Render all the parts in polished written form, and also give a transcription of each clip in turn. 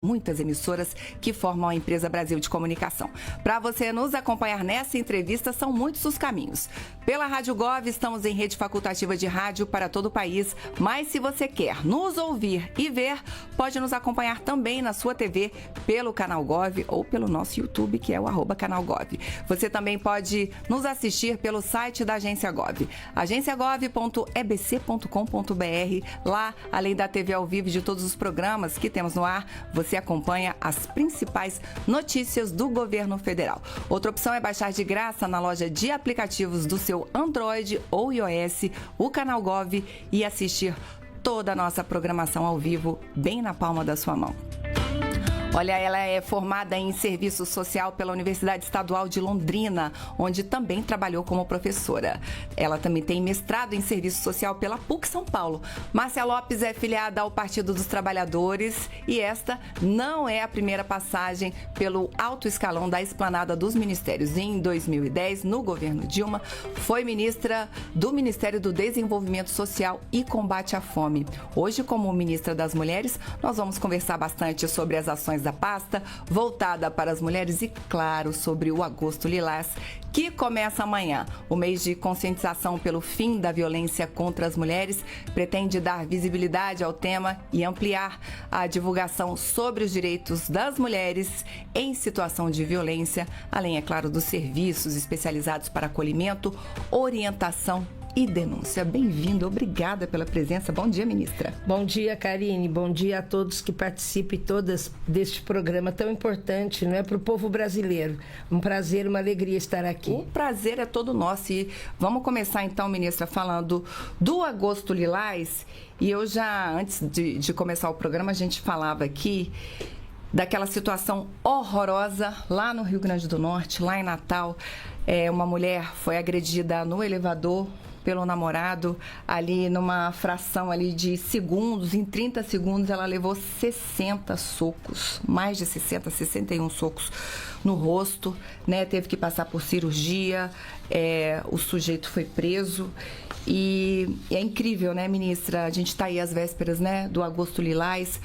muitas emissoras que formam a empresa Brasil de Comunicação. Para você nos acompanhar nessa entrevista, são muitos os caminhos. Pela Rádio Gov, estamos em rede facultativa de rádio para todo o país, mas se você quer nos ouvir e ver, pode nos acompanhar também na sua TV pelo Canal Gov ou pelo nosso YouTube, que é o @canalgov. Você também pode nos assistir pelo site da Agência Gov, agenciagov.ebc.com.br. Lá, além da TV ao vivo e de todos os programas que temos no ar, você acompanha as principais notícias do governo federal. Outra opção é baixar de graça na loja de aplicativos do seu Android ou iOS o Canal Gov e assistir toda a nossa programação ao vivo bem na palma da sua mão. Olha, ela é formada em Serviço Social pela Universidade Estadual de Londrina, onde também trabalhou como professora. Ela também tem mestrado em Serviço Social pela PUC São Paulo. Márcia Lopes é filiada ao Partido dos Trabalhadores e esta não é a primeira passagem pelo alto escalão da Esplanada dos Ministérios. Em 2010, no governo Dilma, foi ministra do Ministério do Desenvolvimento Social e Combate à Fome. Hoje, como ministra das Mulheres, nós vamos conversar bastante sobre as ações da pasta voltada para as mulheres e, claro, sobre o Agosto Lilás, que começa amanhã. O mês de conscientização pelo fim da violência contra as mulheres pretende dar visibilidade ao tema e ampliar a divulgação sobre os direitos das mulheres em situação de violência, além, é claro, dos serviços especializados para acolhimento, orientação e denúncia. Bem-vindo, obrigada pela presença. Bom dia, ministra. Bom dia, Karine. Bom dia a todos que participem todas deste programa tão importante, não é, para o povo brasileiro. Um prazer, uma alegria estar aqui. O prazer é todo nosso. E vamos começar então, ministra, falando do Agosto Lilás. E eu já, antes de começar o programa, a gente falava aqui daquela situação horrorosa lá no Rio Grande do Norte, lá em Natal. Uma mulher foi agredida no elevador pelo namorado, ali numa fração ali de segundos, em 30 segundos ela levou 60 socos, mais de 60, 61 socos no rosto, né? Teve que passar por cirurgia, o sujeito foi preso e é incrível, né, ministra? A gente está aí às vésperas, né, do Agosto Lilás.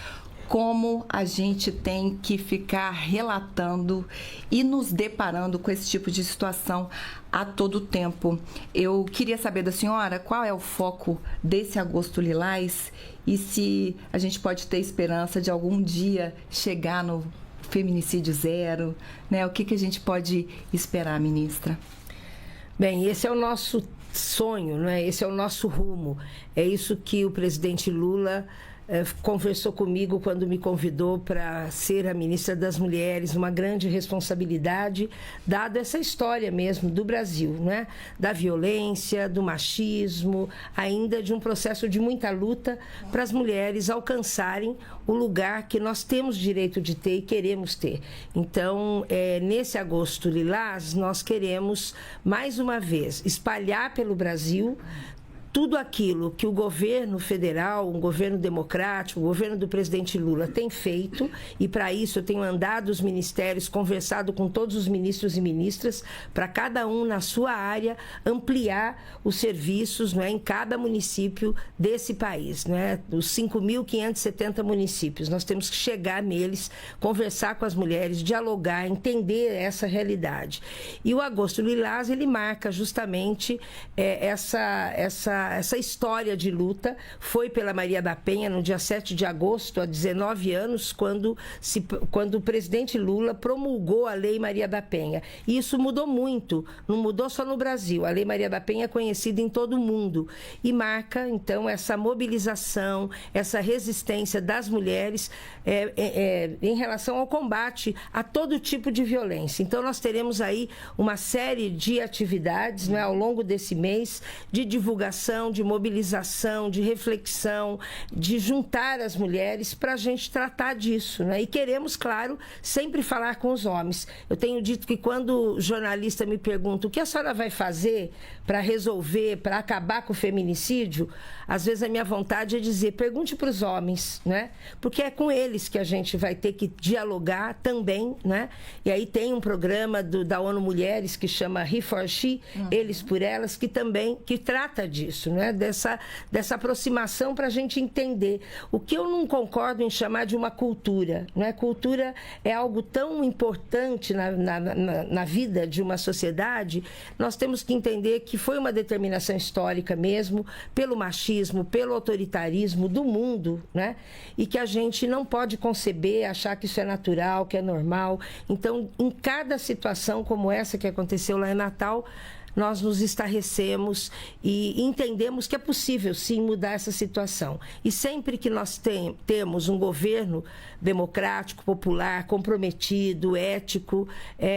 Como a gente tem que ficar relatando e nos deparando com esse tipo de situação a todo tempo. Eu queria saber da senhora qual é o foco desse Agosto Lilás e se a gente pode ter esperança de algum dia chegar no feminicídio zero, né? O que a gente pode esperar, ministra? Bem, esse é o nosso sonho, não é? Esse é o nosso rumo. É isso que o presidente Lula conversou comigo quando me convidou para ser a ministra das Mulheres, uma grande responsabilidade, dado essa história mesmo do Brasil, né? Da violência, do machismo, ainda de um processo de muita luta para as mulheres alcançarem o lugar que nós temos direito de ter e queremos ter. Então, nesse Agosto Lilás, nós queremos, mais uma vez, espalhar pelo Brasil tudo aquilo que o governo federal, um governo democrático, o governo do presidente Lula tem feito, e para isso eu tenho andado os ministérios, conversado com todos os ministros e ministras, para cada um na sua área ampliar os serviços, não é, em cada município desse país, não é? Os 5.570 municípios, nós temos que chegar neles, conversar com as mulheres, dialogar, entender essa realidade. E o Agosto Lilás, ele marca justamente essa história de luta. Foi pela Maria da Penha no dia 7 de agosto, há 19 anos, quando o presidente Lula promulgou a Lei Maria da Penha. E isso mudou muito, não mudou só no Brasil. A Lei Maria da Penha é conhecida em todo o mundo e marca, então, essa mobilização, essa resistência das mulheres em relação ao combate a todo tipo de violência. Então, nós teremos aí uma série de atividades, né, ao longo desse mês, de divulgação, de mobilização, de reflexão, de juntar as mulheres para a gente tratar disso, né? E queremos, claro, sempre falar com os homens. Eu tenho dito que quando o jornalista me pergunta o que a senhora vai fazer para resolver, para acabar com o feminicídio, às vezes a minha vontade é dizer, pergunte para os homens, né? Porque é com eles que a gente vai ter que dialogar também, né? E aí tem um programa da ONU Mulheres que chama He for She, Eles por Elas, que também trata disso. disso, né? Dessa aproximação para a gente entender. O que eu não concordo em chamar de uma cultura, né? Cultura é algo tão importante na vida de uma sociedade, nós temos que entender que foi uma determinação histórica mesmo, pelo machismo, pelo autoritarismo do mundo, né? E que a gente não pode conceber, achar que isso é natural, que é normal. Então, em cada situação como essa que aconteceu lá em Natal, nós nos estarrecemos e entendemos que é possível, sim, mudar essa situação. E sempre que nós temos um governo democrático, popular, comprometido, ético,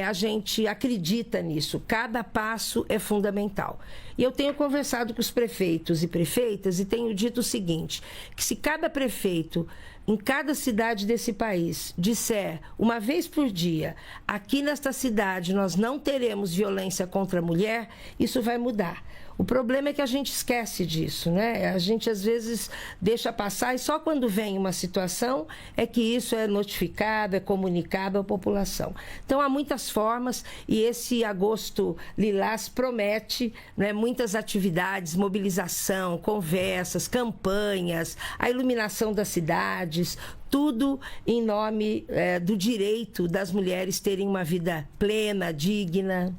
a gente acredita nisso. Cada passo é fundamental. E eu tenho conversado com os prefeitos e prefeitas e tenho dito o seguinte, que se cada prefeito em cada cidade desse país disser uma vez por dia, aqui nesta cidade nós não teremos violência contra a mulher, isso vai mudar. O problema é que a gente esquece disso, né? A gente às vezes deixa passar e só quando vem uma situação é que isso é notificado, é comunicado à população. Então há muitas formas e esse agosto lilás promete, né, muitas atividades, mobilização, conversas, campanhas, a iluminação das cidades, tudo em nome do direito das mulheres terem uma vida plena, digna.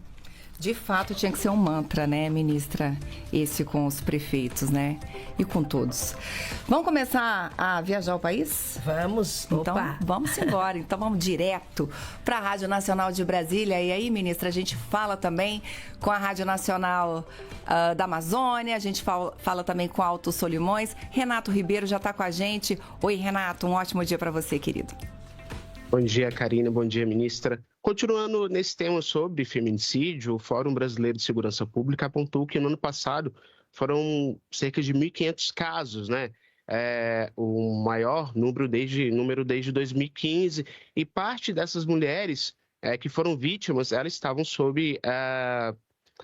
De fato, tinha que ser um mantra, né, ministra? Esse com os prefeitos, né? E com todos. Vamos começar a viajar o país? Vamos. Então, Opa. vamos embora. Então, vamos direto para a Rádio Nacional de Brasília. E aí, ministra, a gente fala também com a Rádio Nacional da Amazônia, a gente fala também com a Alto Solimões. Renato Ribeiro já está com a gente. Oi, Renato, um ótimo dia para você, querido. Bom dia, Karina. Bom dia, ministra. Continuando nesse tema sobre feminicídio, o Fórum Brasileiro de Segurança Pública apontou que no ano passado foram cerca de 1.500 casos, né? O maior número desde 2015. E parte dessas mulheres que foram vítimas, elas estavam sob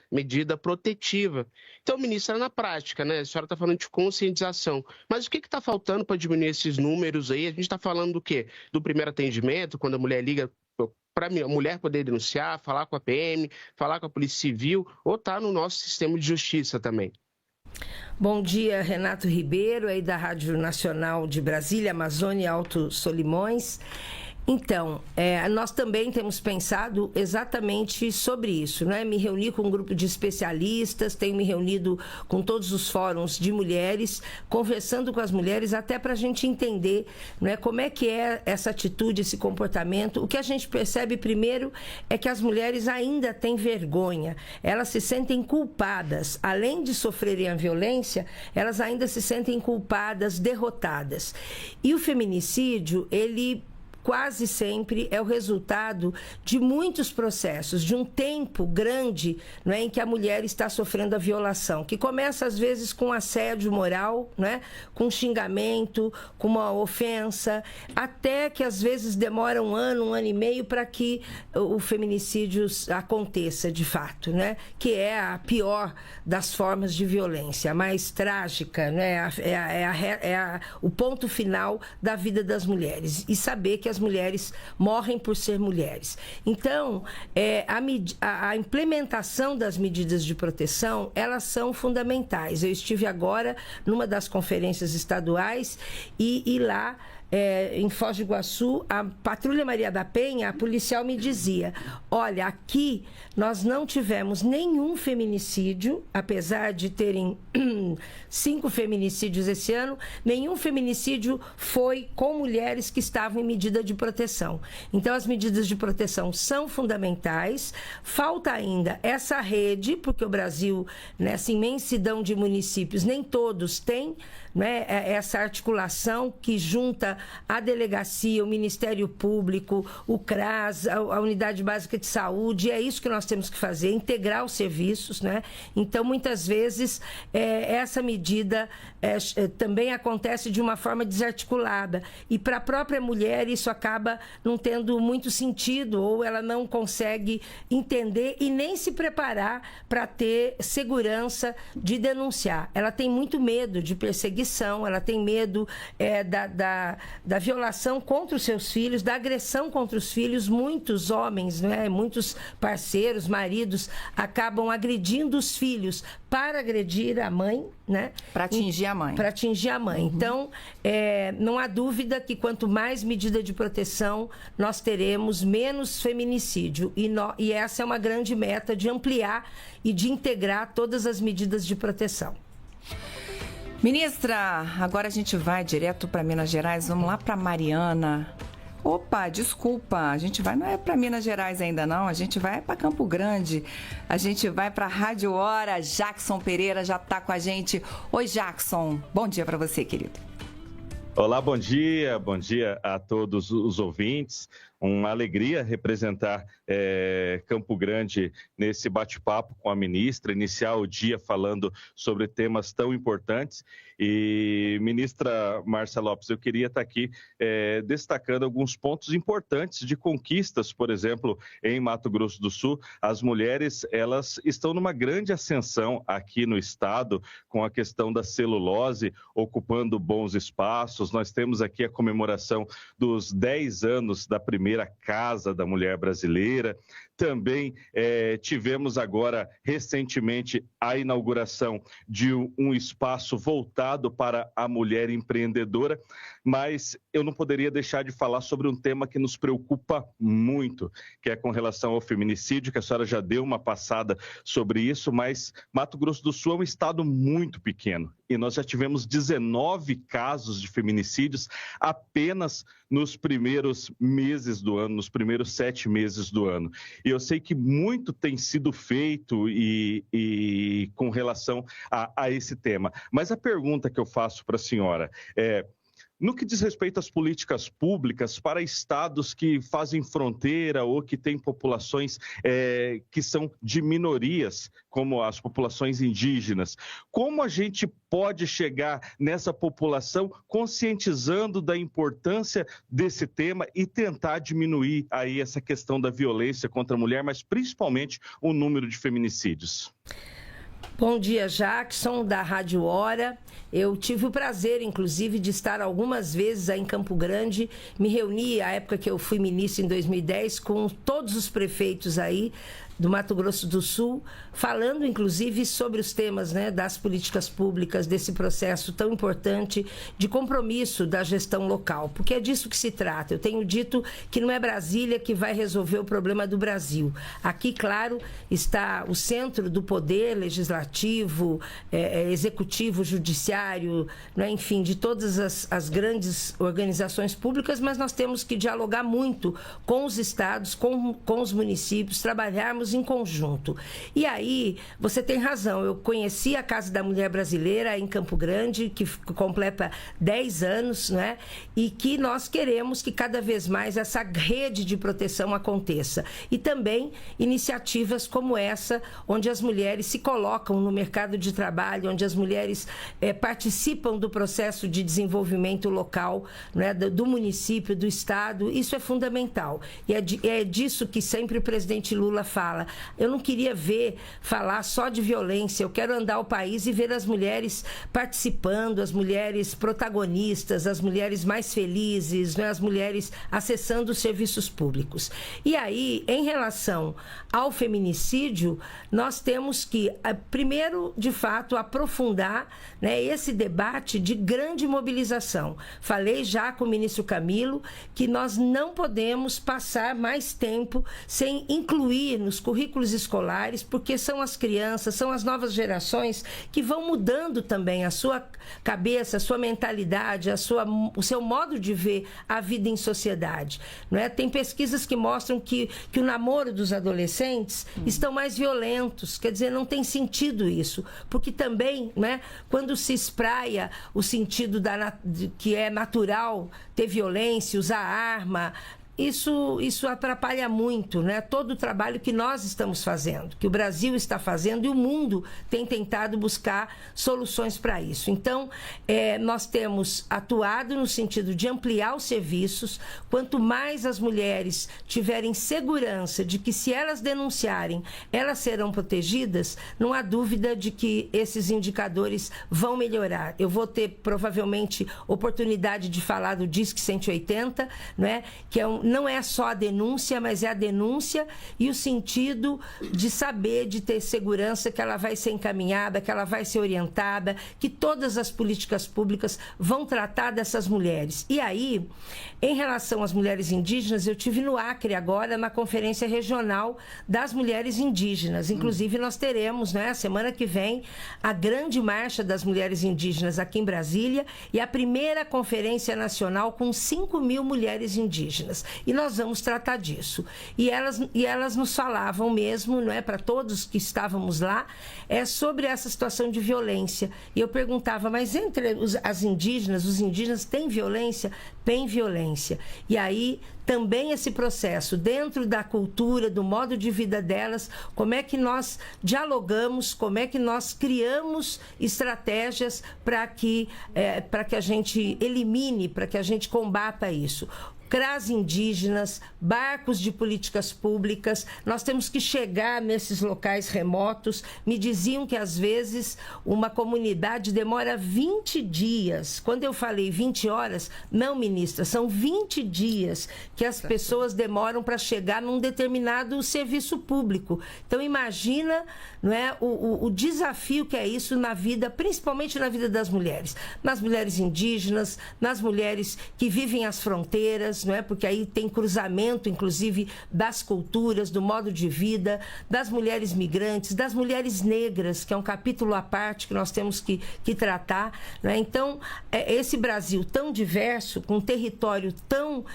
medida protetiva. Então, ministra, na prática, né? A senhora está falando de conscientização, mas o que está faltando para diminuir esses números aí? A gente está falando do quê? Do primeiro atendimento, quando a mulher liga para a mulher poder denunciar, falar com a PM, falar com a Polícia Civil, ou está no nosso sistema de justiça também? Bom dia, Renato Ribeiro, aí da Rádio Nacional de Brasília, Amazônia e Alto Solimões. Então, nós também temos pensado exatamente sobre isso, né? Me reuni com um grupo de especialistas, tenho me reunido com todos os fóruns de mulheres, conversando com as mulheres até para a gente entender, né, como é que é essa atitude, esse comportamento. O que a gente percebe primeiro é que as mulheres ainda têm vergonha, elas se sentem culpadas, além de sofrerem a violência, elas ainda se sentem culpadas, derrotadas. E o feminicídio, ele quase sempre é o resultado de muitos processos, de um tempo grande, não é, em que a mulher está sofrendo a violação, que começa às vezes com assédio moral, né, com xingamento, com uma ofensa, até que às vezes demora um ano e meio para que o feminicídio aconteça de fato, né, que é a pior das formas de violência, a mais trágica, né, o ponto final da vida das mulheres. E saber que as mulheres morrem por ser mulheres. Então, a implementação das medidas de proteção, elas são fundamentais. Eu estive agora numa das conferências estaduais e lá, em Foz do Iguaçu, a Patrulha Maria da Penha, a policial me dizia, olha, aqui nós não tivemos nenhum feminicídio, apesar de terem 5 feminicídios esse ano, nenhum feminicídio foi com mulheres que estavam em medida de proteção. Então, as medidas de proteção são fundamentais. Falta ainda essa rede, porque o Brasil, nessa imensidão de municípios, nem todos têm, né, essa articulação que junta a delegacia, o Ministério Público, o CRAS, a Unidade Básica de Saúde. É isso que nós temos que fazer, integrar os serviços, né? Então, muitas vezes, essa medida também acontece de uma forma desarticulada. E para a própria mulher, isso acaba não tendo muito sentido, ou ela não consegue entender e nem se preparar para ter segurança de denunciar. Ela tem muito medo de perseguição, traição, ela tem medo da violação contra os seus filhos, da agressão contra os filhos. Muitos homens, né, muitos parceiros, maridos, acabam agredindo os filhos para agredir a mãe, né? Para atingir a mãe. Para atingir a mãe. Então, não há dúvida que quanto mais medida de proteção nós teremos, menos feminicídio. E essa é uma grande meta de ampliar e de integrar todas as medidas de proteção. Ministra, agora a gente vai direto para Minas Gerais. Vamos lá para Mariana. Opa, desculpa, a gente vai, não é para Minas Gerais ainda não, a gente vai para Campo Grande, a gente vai para a Rádio Hora. Jackson Pereira já está com a gente. Oi, Jackson, bom dia para você, querido. Olá, bom dia a todos os ouvintes. Uma alegria representar Campo Grande nesse bate-papo com a ministra, iniciar o dia falando sobre temas tão importantes. E, ministra Márcia Lopes, eu queria estar aqui destacando alguns pontos importantes de conquistas, por exemplo, em Mato Grosso do Sul. As mulheres, elas estão numa grande ascensão aqui no estado, com a questão da celulose, ocupando bons espaços. Nós temos aqui a comemoração dos 10 anos da primeira Casa da Mulher Brasileira. Também tivemos agora, recentemente, a inauguração de um espaço voltado para a mulher empreendedora, mas eu não poderia deixar de falar sobre um tema que nos preocupa muito, que é com relação ao feminicídio, que a senhora já deu uma passada sobre isso, mas Mato Grosso do Sul é um estado muito pequeno e nós já tivemos 19 casos de feminicídios apenas nos primeiros meses do ano, nos primeiros 7 meses do ano. E eu sei que muito tem sido feito e com relação a esse tema. Mas a pergunta que eu faço para a senhora é: no que diz respeito às políticas públicas para estados que fazem fronteira ou que têm populações que são de minorias, como as populações indígenas, como a gente pode chegar nessa população conscientizando da importância desse tema e tentar diminuir aí essa questão da violência contra a mulher, mas principalmente o número de feminicídios? Bom dia, Jackson, da Rádio Hora. Eu tive o prazer, inclusive, de estar algumas vezes aí em Campo Grande. Me reuni, à época que eu fui ministra, em 2010, com todos os prefeitos aí do Mato Grosso do Sul, falando, inclusive, sobre os temas, né, das políticas públicas, desse processo tão importante de compromisso da gestão local, porque é disso que se trata. Eu tenho dito que não é Brasília que vai resolver o problema do Brasil. Aqui, claro, está o centro do poder legislativo, executivo, judiciário, né, enfim, de todas as grandes organizações públicas, mas nós temos que dialogar muito com os estados, com os municípios, trabalharmos em conjunto. E aí, você tem razão, eu conheci a Casa da Mulher Brasileira em Campo Grande, que completa 10 anos, né? E que nós queremos que cada vez mais essa rede de proteção aconteça. E também iniciativas como essa, onde as mulheres se colocam no mercado de trabalho, onde as mulheres participam do processo de desenvolvimento local, né? do município, do estado. Isso é fundamental. E é disso que sempre o presidente Lula fala. Eu não queria falar só de violência, eu quero andar o país e ver as mulheres participando, as mulheres protagonistas, as mulheres mais felizes, né? As mulheres acessando os serviços públicos. E aí, em relação ao feminicídio, nós temos que, primeiro, de fato, aprofundar, né, esse debate de grande mobilização. Falei já com o ministro Camilo que nós não podemos passar mais tempo sem incluir nos currículos escolares, porque são as crianças, são as novas gerações que vão mudando também a sua cabeça, a sua mentalidade, o seu modo de ver a vida em sociedade. Não é? Tem pesquisas que mostram que o namoro dos adolescentes estão mais violentos, quer dizer, não tem sentido isso, porque também, né, quando se espraia o sentido que é natural ter violência, usar arma, isso atrapalha muito, né? Todo o trabalho que nós estamos fazendo, que o Brasil está fazendo, e o mundo tem tentado buscar soluções para isso. Então, nós temos atuado no sentido de ampliar os serviços. Quanto mais as mulheres tiverem segurança de que, se elas denunciarem, elas serão protegidas, não há dúvida de que esses indicadores vão melhorar. Eu vou ter, provavelmente, oportunidade de falar do Disque 180, né? Que não é só a denúncia, mas é a denúncia e o sentido de saber, de ter segurança que ela vai ser encaminhada, que ela vai ser orientada, que todas as políticas públicas vão tratar dessas mulheres. E aí, em relação às mulheres indígenas, eu tive no Acre agora, na Conferência Regional das Mulheres Indígenas. Inclusive, nós teremos, né, semana que vem, a grande marcha das mulheres indígenas aqui em Brasília e a primeira conferência nacional com 5.000 mulheres indígenas. E nós vamos tratar disso. E elas nos falavam mesmo, não é, para todos que estávamos lá, sobre essa situação de violência. E eu perguntava, mas entre as indígenas, os indígenas têm violência? Tem violência. E aí, também esse processo, dentro da cultura, do modo de vida delas, como é que nós dialogamos, como é que nós criamos estratégias para que a gente elimine, para que a gente combata isso. CRAs indígenas, barcos de políticas públicas, nós temos que chegar nesses locais remotos. Me diziam que, às vezes, uma comunidade demora 20 dias. Quando eu falei 20 horas, não, ministra, são 20 dias que as pessoas demoram para chegar num determinado serviço público. Então, imagina, não é, o desafio que é isso na vida, principalmente na vida das mulheres. Nas mulheres indígenas, nas mulheres que vivem às fronteiras, não é? Porque aí tem cruzamento, inclusive, das culturas, do modo de vida, das mulheres migrantes, das mulheres negras, que é um capítulo à parte que nós temos que tratar, não é? Então, esse Brasil tão diverso, com um território tão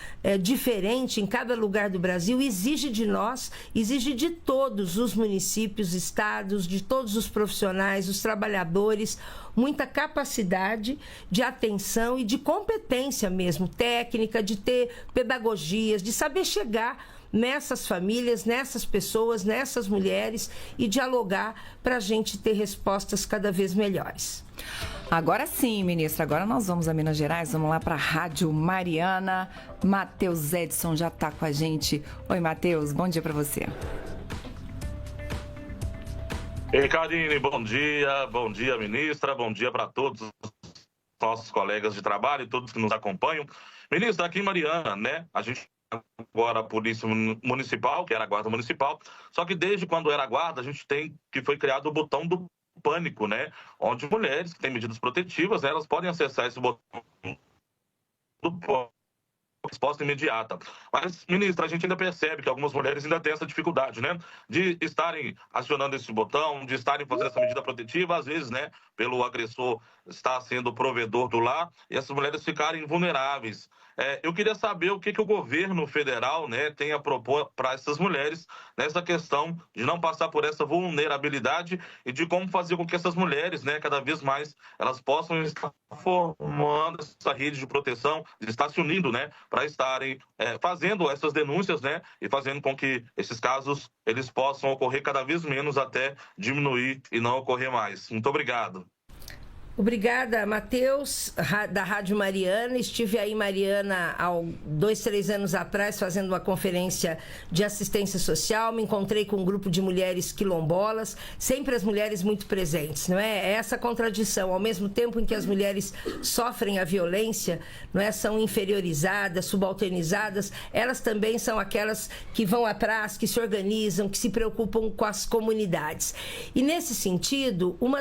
diferente em cada lugar do Brasil, exige de nós, exige de todos os municípios, estados, de todos os profissionais, os trabalhadores, muita capacidade de atenção e de competência mesmo, técnica, de ter pedagogias, de saber chegar nessas famílias, nessas pessoas, nessas mulheres e dialogar para a gente ter respostas cada vez melhores. Agora sim, ministra, agora nós vamos a Minas Gerais, vamos lá para a Rádio Mariana. Matheus Edson já está com a gente. Oi, Matheus, bom dia para você. Ei, Karine, bom dia, ministra, bom dia para todos os nossos colegas de trabalho e todos que nos acompanham. Ministra, aqui em Mariana, né, a gente agora a Polícia Municipal, que era a Guarda Municipal, só que desde quando era a Guarda, a gente tem que foi criado o botão do pânico, né, onde mulheres que têm medidas protetivas, né, elas podem acessar esse botão do pânico. Resposta imediata. Mas, ministra, a gente ainda percebe que algumas mulheres ainda têm essa dificuldade, né? De estarem acionando esse botão, de estarem fazendo essa medida protetiva, às vezes, né? Pelo agressor estar sendo o provedor do lar, e essas mulheres ficarem vulneráveis. Eu queria saber o que o governo federal, né, tem a propor para essas mulheres nessa questão de não passar por essa vulnerabilidade e de como fazer com que essas mulheres, né, cada vez mais, elas possam estar formando essa rede de proteção, de estar se unindo, né, para estarem fazendo essas denúncias, né, e fazendo com que esses casos eles possam ocorrer cada vez menos até diminuir e não ocorrer mais. Muito obrigado. Obrigada, Matheus, da Rádio Mariana. Estive aí em Mariana há 2, 3 anos atrás fazendo uma conferência de assistência social. Me encontrei com um grupo de mulheres quilombolas, sempre as mulheres muito presentes, não é? Essa contradição, ao mesmo tempo em que as mulheres sofrem a violência, não é? São inferiorizadas, subalternizadas, elas também são aquelas que vão atrás, que se organizam, que se preocupam com as comunidades. E nesse sentido, uma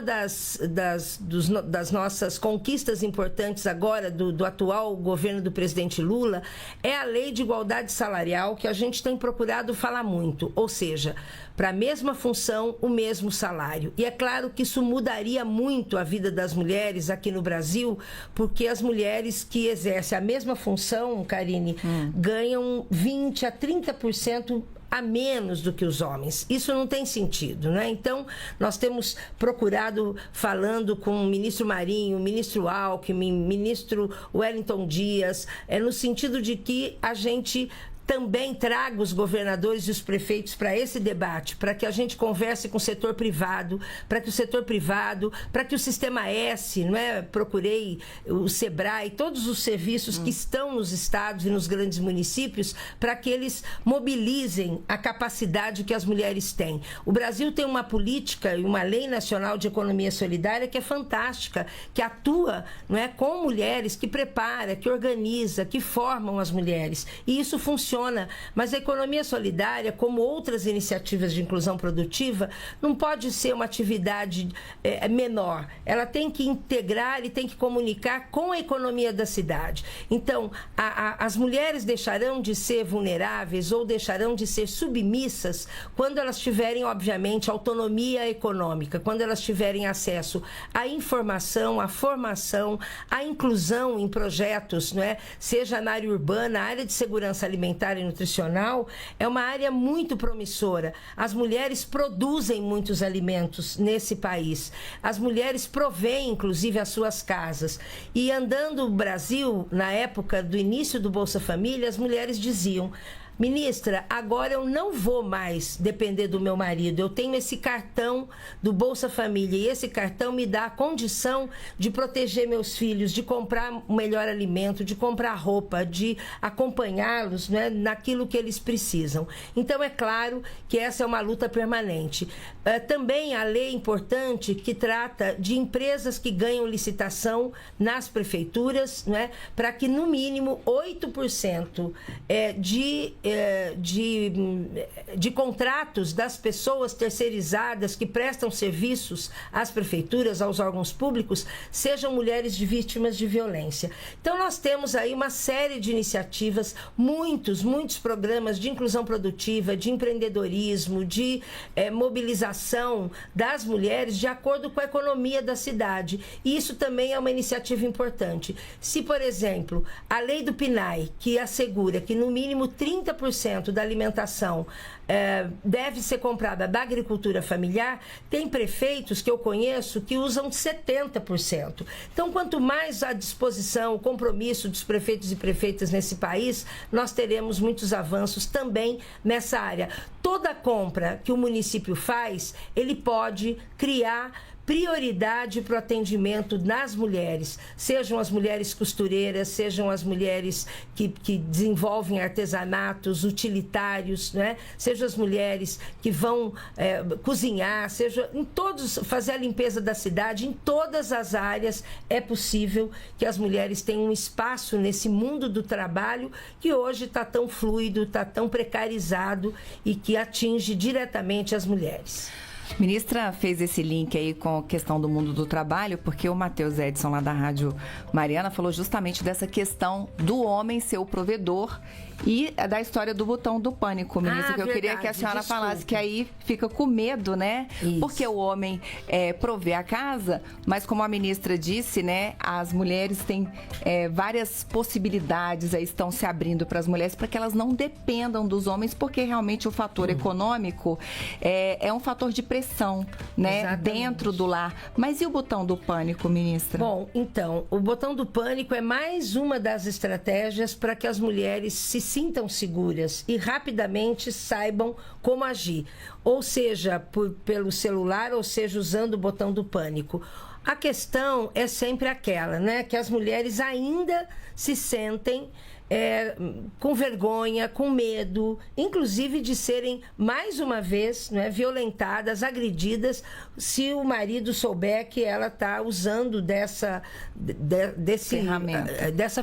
das nossas conquistas importantes agora do atual governo do presidente Lula é a Lei de Igualdade Salarial, que a gente tem procurado falar muito, ou seja, para a mesma função, o mesmo salário. E é claro que isso mudaria muito a vida das mulheres aqui no Brasil, porque as mulheres que exercem a mesma função, Karine, ganham 20% a 30% a menos do que os homens. Isso não tem sentido, né? Então, nós temos procurado, falando com o ministro Marinho, o ministro Alckmin, o ministro Wellington Dias, no sentido de que a gente também trago os governadores e os prefeitos para esse debate, para que a gente converse com o setor privado, para que o Sistema S, não é? Procurei o SEBRAE, todos os serviços que estão nos estados e nos grandes municípios, para que eles mobilizem a capacidade que as mulheres têm. O Brasil tem uma política e uma lei nacional de economia solidária que é fantástica, que atua, não é, com mulheres, que prepara, que organiza, que formam as mulheres. E isso funciona. Mas a economia solidária, como outras iniciativas de inclusão produtiva, não pode ser uma atividade menor. Ela tem que integrar e tem que comunicar com a economia da cidade. Então, as mulheres deixarão de ser vulneráveis ou deixarão de ser submissas quando elas tiverem, obviamente, autonomia econômica, quando elas tiverem acesso à informação, à formação, à inclusão em projetos, não é? Seja na área urbana, a área de segurança alimentar e nutricional é uma área muito promissora. As mulheres produzem muitos alimentos nesse país. As mulheres provêm, inclusive, as suas casas. E andando o Brasil, na época do início do Bolsa Família, as mulheres diziam: ministra, agora eu não vou mais depender do meu marido. Eu tenho esse cartão do Bolsa Família e esse cartão me dá a condição de proteger meus filhos, de comprar o melhor alimento, de comprar roupa, de acompanhá-los, né, naquilo que eles precisam. Então, é claro que essa é uma luta permanente. Também a lei importante que trata de empresas que ganham licitação nas prefeituras, né, para que, no mínimo, 8% de contratos das pessoas terceirizadas que prestam serviços às prefeituras, aos órgãos públicos, sejam mulheres de vítimas de violência. Então, nós temos aí uma série de iniciativas, muitos programas de inclusão produtiva, de empreendedorismo, de mobilização das mulheres de acordo com a economia da cidade. E isso também é uma iniciativa importante. Se, por exemplo, a lei do PNAE, que assegura que no mínimo 30% da alimentação deve ser comprada da agricultura familiar, tem prefeitos que eu conheço que usam 70%. Então, quanto mais a disposição, o compromisso dos prefeitos e prefeitas nesse país, nós teremos muitos avanços também nessa área. Toda compra que o município faz, ele pode criar prioridade para o atendimento nas mulheres, sejam as mulheres costureiras, sejam as mulheres que desenvolvem artesanatos utilitários, né? Sejam as mulheres que vão cozinhar, seja em todos, fazer a limpeza da cidade, em todas as áreas é possível que as mulheres tenham um espaço nesse mundo do trabalho que hoje está tão fluido, está tão precarizado e que atinge diretamente as mulheres. Ministra fez esse link aí com a questão do mundo do trabalho, porque o Matheus Edson, lá da Rádio Mariana, falou justamente dessa questão do homem ser o provedor e da história do botão do pânico, ministra, que eu queria que a senhora falasse, que aí fica com medo, né? Isso. Porque o homem provê a casa, mas como a ministra disse, né, as mulheres têm várias possibilidades, aí estão se abrindo para as mulheres para que elas não dependam dos homens, porque realmente o fator econômico é um fator de pressão, né? Exatamente. Dentro do lar. Mas e o botão do pânico, ministra? Bom, então, o botão do pânico é mais uma das estratégias para que as mulheres se sintam seguras e rapidamente saibam como agir, ou seja, pelo celular, ou seja, usando o botão do pânico. A questão é sempre aquela, né? Que as mulheres ainda se sentem com vergonha, com medo, inclusive de serem, mais uma vez, né, violentadas, agredidas, se o marido souber que ela está usando dessa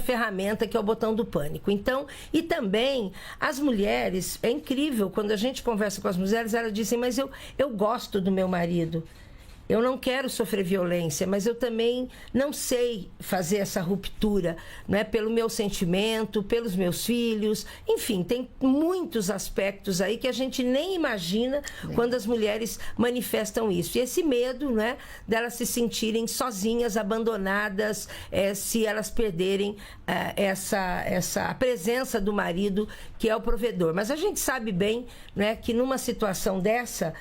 ferramenta que é o botão do pânico. Então, e também, as mulheres, é incrível, quando a gente conversa com as mulheres, elas dizem, mas eu gosto do meu marido. Eu não quero sofrer violência, mas eu também não sei fazer essa ruptura, né? Pelo meu sentimento, pelos meus filhos. Enfim, tem muitos aspectos aí que a gente nem imagina quando as mulheres manifestam isso. E esse medo, né, delas se sentirem sozinhas, abandonadas, se elas perderem a presença do marido, que é o provedor. Mas a gente sabe bem, né, que numa situação dessa,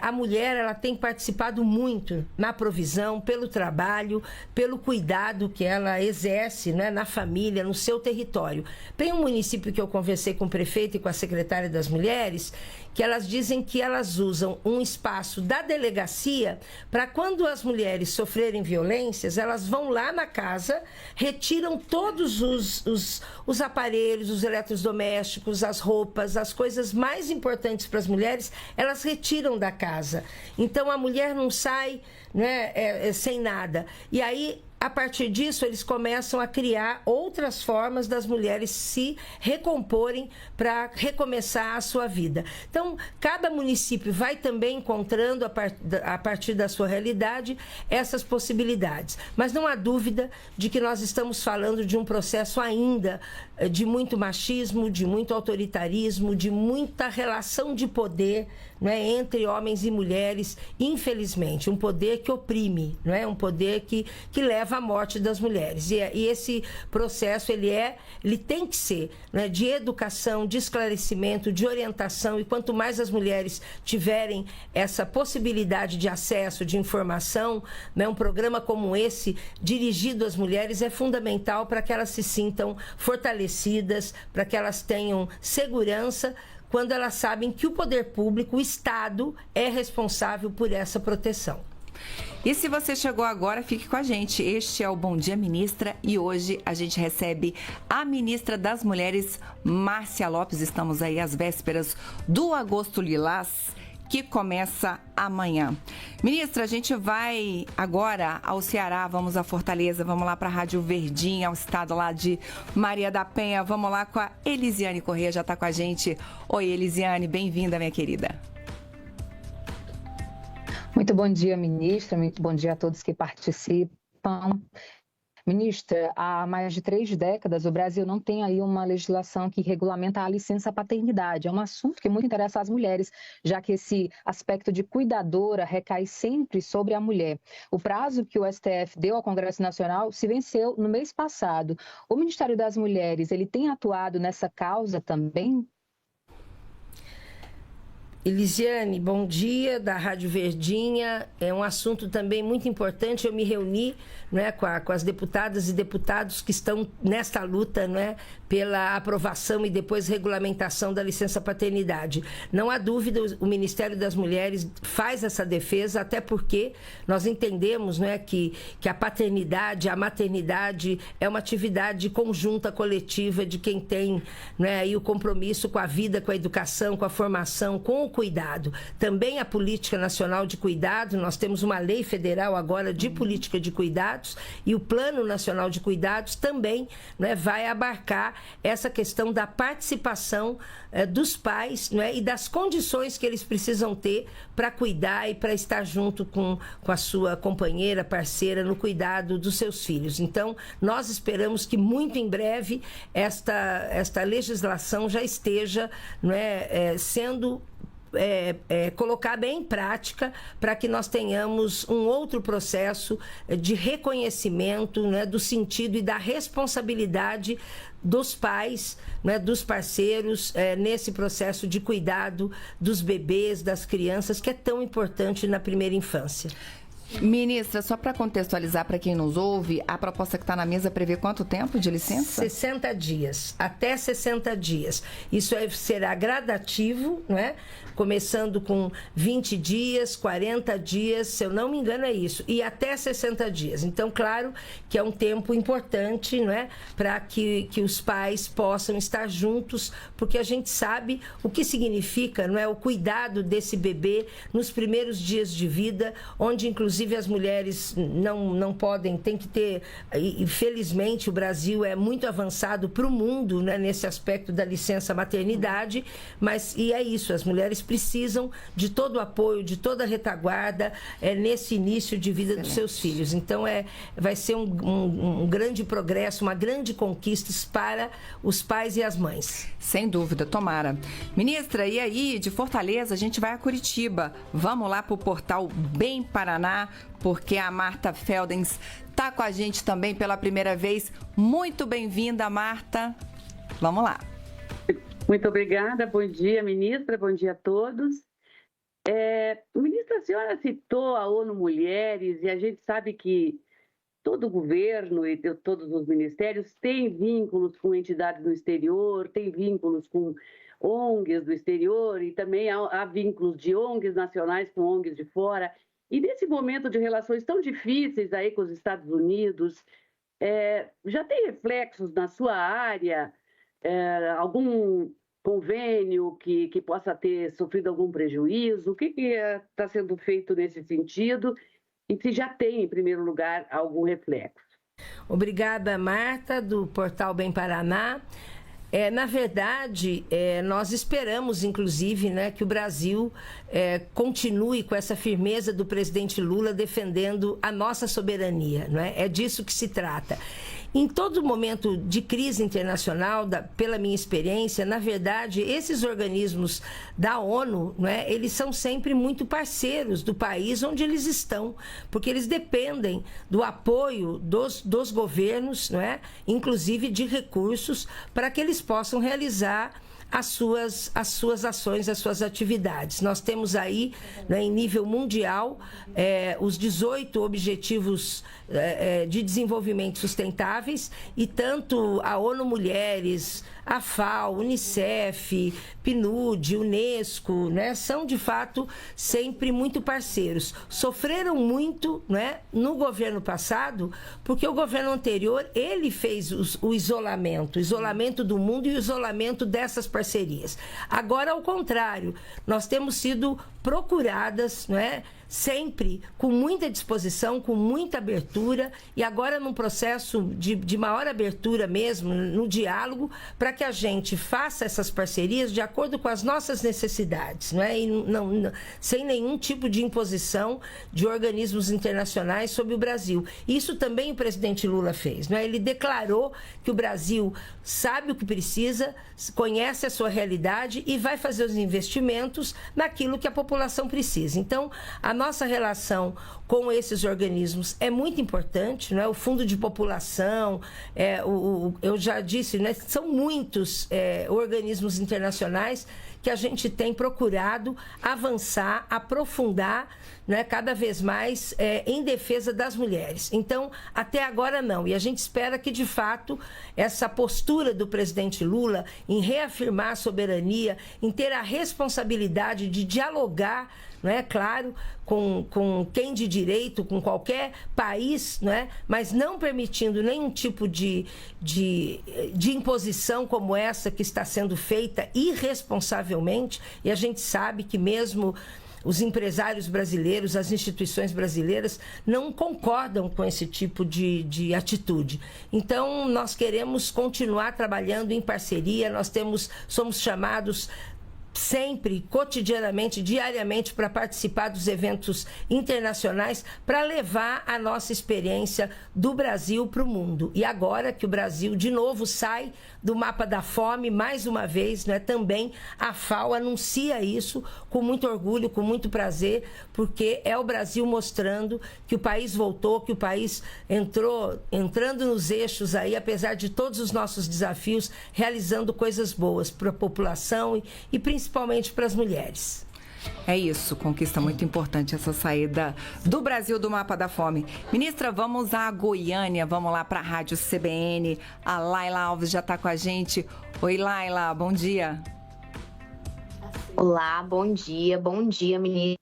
a mulher ela tem participado muito muito na provisão, pelo trabalho, pelo cuidado que ela exerce, né, na família, no seu território. Tem um município que eu conversei com o prefeito e com a secretária das Mulheres, que elas dizem que elas usam um espaço da delegacia para quando as mulheres sofrerem violências, elas vão lá na casa, retiram todos os aparelhos, os eletrodomésticos, as roupas, as coisas mais importantes para as mulheres, elas retiram da casa. Então a mulher não sai, né, sem nada. E aí, a partir disso, eles começam a criar outras formas das mulheres se recomporem para recomeçar a sua vida. Então, cada município vai também encontrando, a partir da sua realidade, essas possibilidades. Mas não há dúvida de que nós estamos falando de um processo ainda de muito machismo, de muito autoritarismo, de muita relação de poder, né, entre homens e mulheres, infelizmente. Um poder que oprime, não é? Um poder que leva à morte das mulheres. E esse processo, ele tem que ser, né, de educação, de esclarecimento, de orientação, e quanto mais as mulheres tiverem essa possibilidade de acesso, de informação, né, um programa como esse, dirigido às mulheres, é fundamental para que elas se sintam fortalecidas, para que elas tenham segurança, quando elas sabem que o poder público, o Estado, é responsável por essa proteção. E se você chegou agora, fique com a gente. Este é o Bom Dia Ministra e hoje a gente recebe a ministra das Mulheres, Márcia Lopes. Estamos aí às vésperas do Agosto Lilás, que começa amanhã. Ministra, a gente vai agora ao Ceará, vamos a Fortaleza, vamos lá para a Rádio Verdinha, ao estado lá de Maria da Penha. Vamos lá com a Elisiane Corrêa, já está com a gente. Oi, Elisiane, bem-vinda, minha querida. Muito bom dia, ministra, muito bom dia a todos que participam. Ministra, há mais de 3 décadas o Brasil não tem aí uma legislação que regulamenta a licença paternidade. É um assunto que muito interessa às mulheres, já que esse aspecto de cuidadora recai sempre sobre a mulher. O prazo que o STF deu ao Congresso Nacional se venceu no mês passado. O Ministério das Mulheres, ele tem atuado nessa causa também? Elisiane, bom dia, da Rádio Verdinha. É um assunto também muito importante. Eu me reuni, né, com as deputadas e deputados que estão nesta luta, né, pela aprovação e depois regulamentação da licença paternidade. Não há dúvida, o Ministério das Mulheres faz essa defesa, até porque nós entendemos, né, que a paternidade, a maternidade é uma atividade conjunta, coletiva, de quem tem, né, aí o compromisso com a vida, com a educação, com a formação, com o cuidado. Também a Política Nacional de Cuidado, nós temos uma lei federal agora de política de cuidados, e o Plano Nacional de Cuidados também, né, vai abarcar essa questão da participação dos pais, né, e das condições que eles precisam ter para cuidar e para estar junto com a sua companheira, parceira, no cuidado dos seus filhos. Então, nós esperamos que muito em breve esta legislação já esteja, né, sendo colocada em prática, para que nós tenhamos um outro processo de reconhecimento, né, do sentido e da responsabilidade dos pais, né, dos parceiros, nesse processo de cuidado dos bebês, das crianças, que é tão importante na primeira infância. Ministra, só para contextualizar para quem nos ouve, a proposta que está na mesa prevê quanto tempo de licença? 60 dias, até 60 dias. Isso será gradativo, né? Começando com 20 dias, 40 dias, se eu não me engano é isso, e até 60 dias. Então, claro que é um tempo importante, não é, para que os pais possam estar juntos, porque a gente sabe o que significa, não é, o cuidado desse bebê nos primeiros dias de vida, onde inclusive as mulheres não podem, tem que ter, infelizmente o Brasil é muito avançado para o mundo, né, nesse aspecto da licença maternidade, mas e é isso, as mulheres precisam de todo o apoio, de toda a retaguarda nesse início de vida dos seus filhos. Então, vai ser um grande progresso, uma grande conquista para os pais e as mães. Sem dúvida, tomara. Ministra, e aí, de Fortaleza, a gente vai a Curitiba. Vamos lá para o portal Bem Paraná, porque a Marta Feldens está com a gente também pela primeira vez. Muito bem-vinda, Marta. Vamos lá. Muito obrigada, bom dia, ministra, bom dia a todos. Ministra, a senhora citou a ONU Mulheres e a gente sabe que todo o governo e todos os ministérios têm vínculos com entidades do exterior, têm vínculos com ONGs do exterior e também há vínculos de ONGs nacionais com ONGs de fora. E nesse momento de relações tão difíceis aí com os Estados Unidos, já tem reflexos na sua área? Algum convênio que possa ter sofrido algum prejuízo? O que está sendo feito nesse sentido? E se já tem, em primeiro lugar, algum reflexo? Obrigada, Marta, do Portal Bem Paraná. Na verdade, nós esperamos, inclusive, né, que o Brasil continue com essa firmeza do presidente Lula defendendo a nossa soberania. Né? É disso que se trata. Em todo momento de crise internacional, pela minha experiência, na verdade, esses organismos da ONU, né, eles são sempre muito parceiros do país onde eles estão, porque eles dependem do apoio dos governos, né, inclusive de recursos, para que eles possam realizar as suas ações, as suas atividades. Nós temos aí, né, em nível mundial, os 18 Objetivos de Desenvolvimento Sustentáveis, e tanto a ONU Mulheres, a FAO, Unicef, PNUD, Unesco, né, são de fato sempre muito parceiros. Sofreram muito, né, no governo passado, porque o governo anterior ele fez o isolamento do mundo e o isolamento dessas parcerias. Agora, ao contrário, nós temos sido procuradas, né, sempre com muita disposição, com muita abertura, e agora num processo de maior abertura mesmo, no diálogo, para que a gente faça essas parcerias de acordo com as nossas necessidades, não é? E sem nenhum tipo de imposição de organismos internacionais sobre o Brasil. Isso também o presidente Lula fez, não é? Ele declarou que o Brasil sabe o que precisa, conhece a sua realidade e vai fazer os investimentos naquilo que a população precisa. Então, a nossa relação com esses organismos é muito importante, né? O Fundo de População, eu já disse, né? São muitos organismos internacionais que a gente tem procurado avançar, aprofundar, né, cada vez mais em defesa das mulheres. Então, até agora não. E a gente espera que, de fato, essa postura do presidente Lula em reafirmar a soberania, em ter a responsabilidade de dialogar, não é claro, com quem de direito, com qualquer país, não é? Mas não permitindo nenhum tipo de imposição como essa que está sendo feita irresponsavelmente, e a gente sabe que mesmo os empresários brasileiros, as instituições brasileiras não concordam com esse tipo de atitude. Então, nós queremos continuar trabalhando em parceria, somos chamados sempre, cotidianamente, diariamente, para participar dos eventos internacionais, para levar a nossa experiência do Brasil para o mundo. E agora que o Brasil, de novo, sai do mapa da fome, mais uma vez, né, também a FAO anuncia isso com muito orgulho, com muito prazer, porque é o Brasil mostrando que o país voltou, que o país entrando nos eixos aí, apesar de todos os nossos desafios, realizando coisas boas para a população e principalmente para as mulheres. É isso, conquista muito importante essa saída do Brasil do mapa da fome. Ministra, vamos a Goiânia, vamos lá para a Rádio CBN. A Laila Alves já está com a gente. Oi, Laila, bom dia. Olá, bom dia, ministra.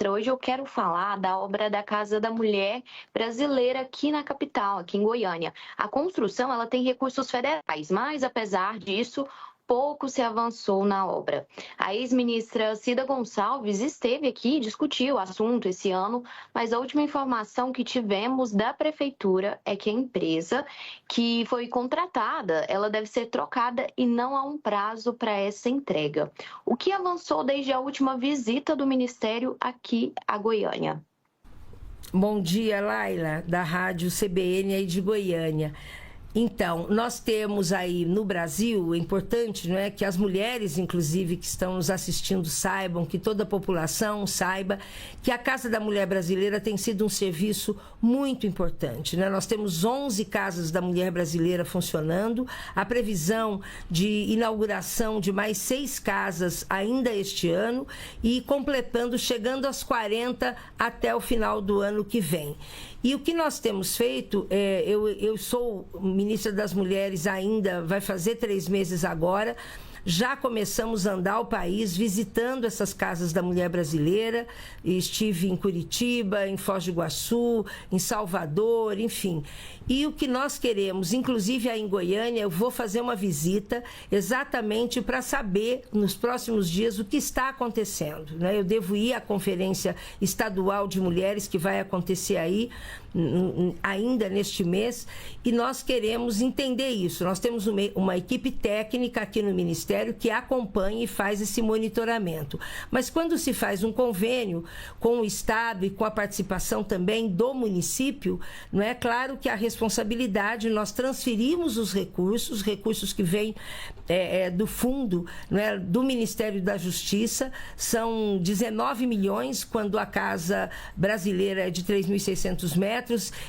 Hoje eu quero falar da obra da Casa da Mulher Brasileira aqui na capital, aqui em Goiânia. A construção ela tem recursos federais, mas apesar disso, pouco se avançou na obra. A ex-ministra Cida Gonçalves esteve aqui e discutiu o assunto esse ano, mas a última informação que tivemos da prefeitura é que a empresa que foi contratada, ela deve ser trocada e não há um prazo para essa entrega. O que avançou desde a última visita do Ministério aqui a Goiânia? Bom dia, Laila, da Rádio CBN aí de Goiânia. Então, nós temos aí no Brasil, é importante, não é, que as mulheres, inclusive, que estão nos assistindo saibam, que toda a população saiba que a Casa da Mulher Brasileira tem sido um serviço muito importante, né? Nós temos 11 Casas da Mulher Brasileira funcionando, a previsão de inauguração de mais 6 casas ainda este ano e completando, chegando às 40 até o final do ano que vem. E o que nós temos feito, eu sou ministra das Mulheres ainda, vai fazer 3 meses agora, já começamos a andar o país visitando essas Casas da Mulher Brasileira. Estive em Curitiba, em Foz do Iguaçu, em Salvador, enfim. E o que nós queremos, inclusive aí em Goiânia, eu vou fazer uma visita exatamente para saber nos próximos dias o que está acontecendo, né? Eu devo ir à Conferência Estadual de Mulheres que vai acontecer aí ainda neste mês, e nós queremos entender isso. Nós temos uma equipe técnica aqui no Ministério que acompanha e faz esse monitoramento. Mas quando se faz um convênio com o Estado e com a participação também do município, não é claro que a responsabilidade, nós transferimos os recursos que vêm do fundo, não é, do Ministério da Justiça, são 19 milhões quando a Casa Brasileira é de 3.600 metros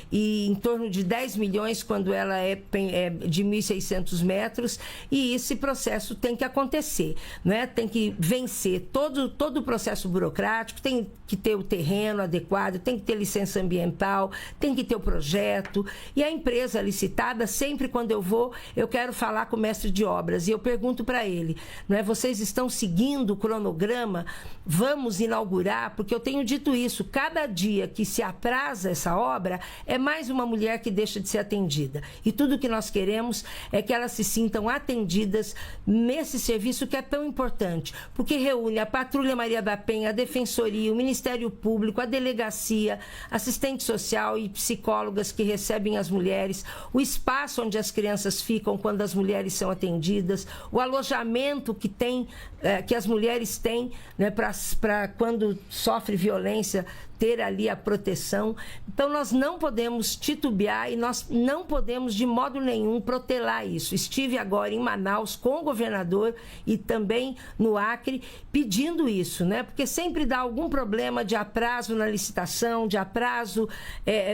e em torno de 10 milhões quando ela é de 1.600 metros, e esse processo tem que acontecer, né? Tem que vencer todo o processo burocrático, tem que ter o terreno adequado, tem que ter licença ambiental, tem que ter o projeto, e a empresa licitada, sempre quando eu vou, eu quero falar com o mestre de obras, e eu pergunto para ele, não é, vocês estão seguindo o cronograma? Vamos inaugurar? Porque eu tenho dito isso, cada dia que se atrasa essa obra, é mais uma mulher que deixa de ser atendida. E tudo que nós queremos é que elas se sintam atendidas nesse serviço que é tão importante, porque reúne a Patrulha Maria da Penha, a Defensoria, o Ministério Público, a Delegacia, assistente social e psicólogas que recebem as mulheres, o espaço onde as crianças ficam quando as mulheres são atendidas, o alojamento que as mulheres têm, né, para quando sofre violência, ter ali a proteção. Então, nós não podemos titubear e nós não podemos, de modo nenhum, protelar isso. Estive agora em Manaus com o governador e também no Acre pedindo isso, né? Porque sempre dá algum problema de atraso na licitação, de atraso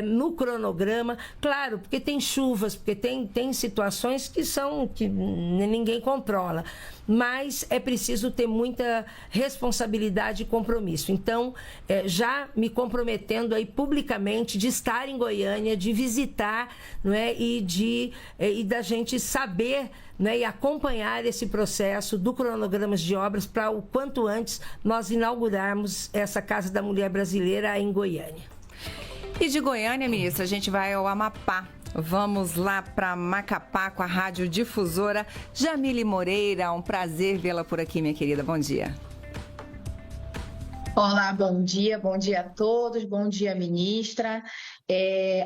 no cronograma. Claro, porque tem chuvas, porque tem situações que ninguém controla. Mas é preciso ter muita responsabilidade e compromisso. Então, já me comprometendo aí publicamente de estar em Goiânia, de visitar, não é, e da gente saber, né, e acompanhar esse processo do cronograma de obras para o quanto antes nós inaugurarmos essa Casa da Mulher Brasileira em Goiânia. E de Goiânia, ministra, a gente vai ao Amapá. Vamos lá para Macapá com a Rádio Difusora Jamile Moreira. Um prazer vê-la por aqui, minha querida. Bom dia. Olá, bom dia a todos, bom dia, ministra.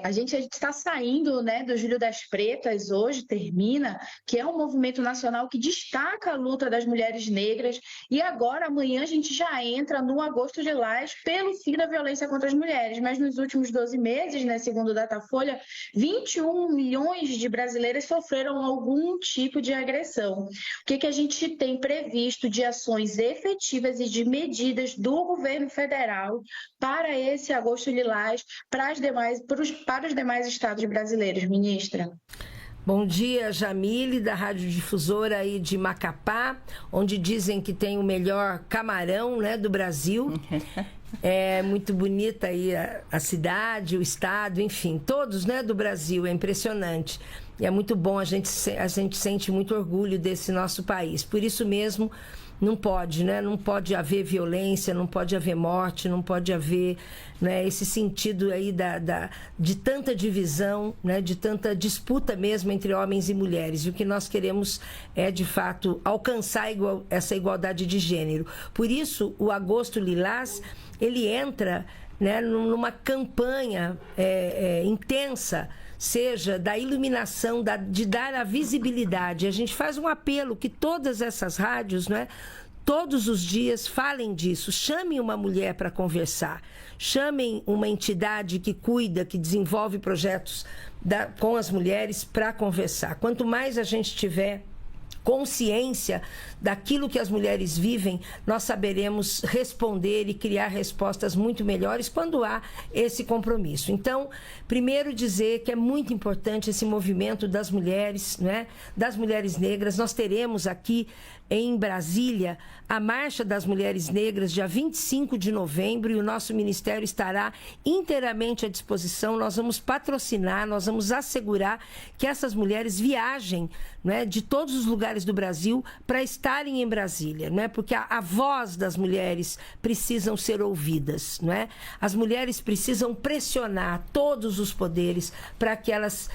A gente está saindo, né, do Julho das Pretas, hoje termina, que é um movimento nacional que destaca a luta das mulheres negras, e agora, amanhã, a gente já entra no Agosto Lilás pelo fim da violência contra as mulheres, mas nos últimos 12 meses, né, segundo o Datafolha, 21 milhões de brasileiras sofreram algum tipo de agressão. O que a gente tem previsto de ações efetivas e de medidas do governo federal para esse Agosto Lilás, para os demais estados brasileiros, ministra? Bom dia, Jamile, da Rádio Difusora aí de Macapá, onde dizem que tem o melhor camarão, né, do Brasil. É muito bonita aí a cidade, o estado, enfim, todos, né, do Brasil, é impressionante. E é muito bom, a gente sente muito orgulho desse nosso país. Por isso mesmo, não pode, né? Não pode haver violência, não pode haver morte, não pode haver, né, esse sentido aí de tanta divisão, né, de tanta disputa mesmo entre homens e mulheres. E o que nós queremos é, de fato, alcançar essa igualdade de gênero. Por isso, o Agosto Lilás, ele entra, né, numa campanha intensa, seja da iluminação, de dar a visibilidade. A gente faz um apelo que todas essas rádios, né, todos os dias falem disso, chamem uma mulher para conversar, chamem uma entidade que cuida, que desenvolve projetos com as mulheres para conversar. Quanto mais a gente tiver consciência daquilo que as mulheres vivem, nós saberemos responder e criar respostas muito melhores quando há esse compromisso. Então, primeiro dizer que é muito importante esse movimento das mulheres, né? Das mulheres negras. Nós teremos aqui em Brasília a Marcha das Mulheres Negras, dia 25 de novembro, e o nosso ministério estará inteiramente à disposição. Nós vamos patrocinar, nós vamos assegurar que essas mulheres viajem, né, de todos os lugares do Brasil para estarem em Brasília, né? Porque a voz das mulheres precisam ser ouvidas, né? As mulheres precisam pressionar todos os poderes para que elas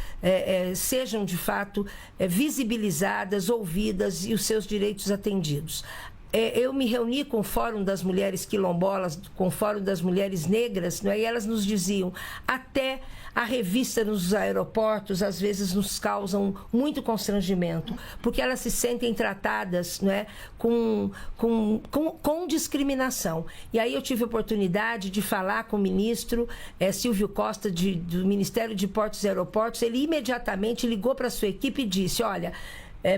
sejam, de fato, visibilizadas, ouvidas e os seus direitos atendidos. Eu me reuni com o Fórum das Mulheres Quilombolas, com o Fórum das Mulheres Negras, né? E elas nos diziam, até a revista nos aeroportos às vezes nos causam muito constrangimento, porque elas se sentem tratadas, né, com discriminação. E aí eu tive a oportunidade de falar com o ministro Silvio Costa do Ministério de Portos e Aeroportos. Ele imediatamente ligou para a sua equipe e disse, olha,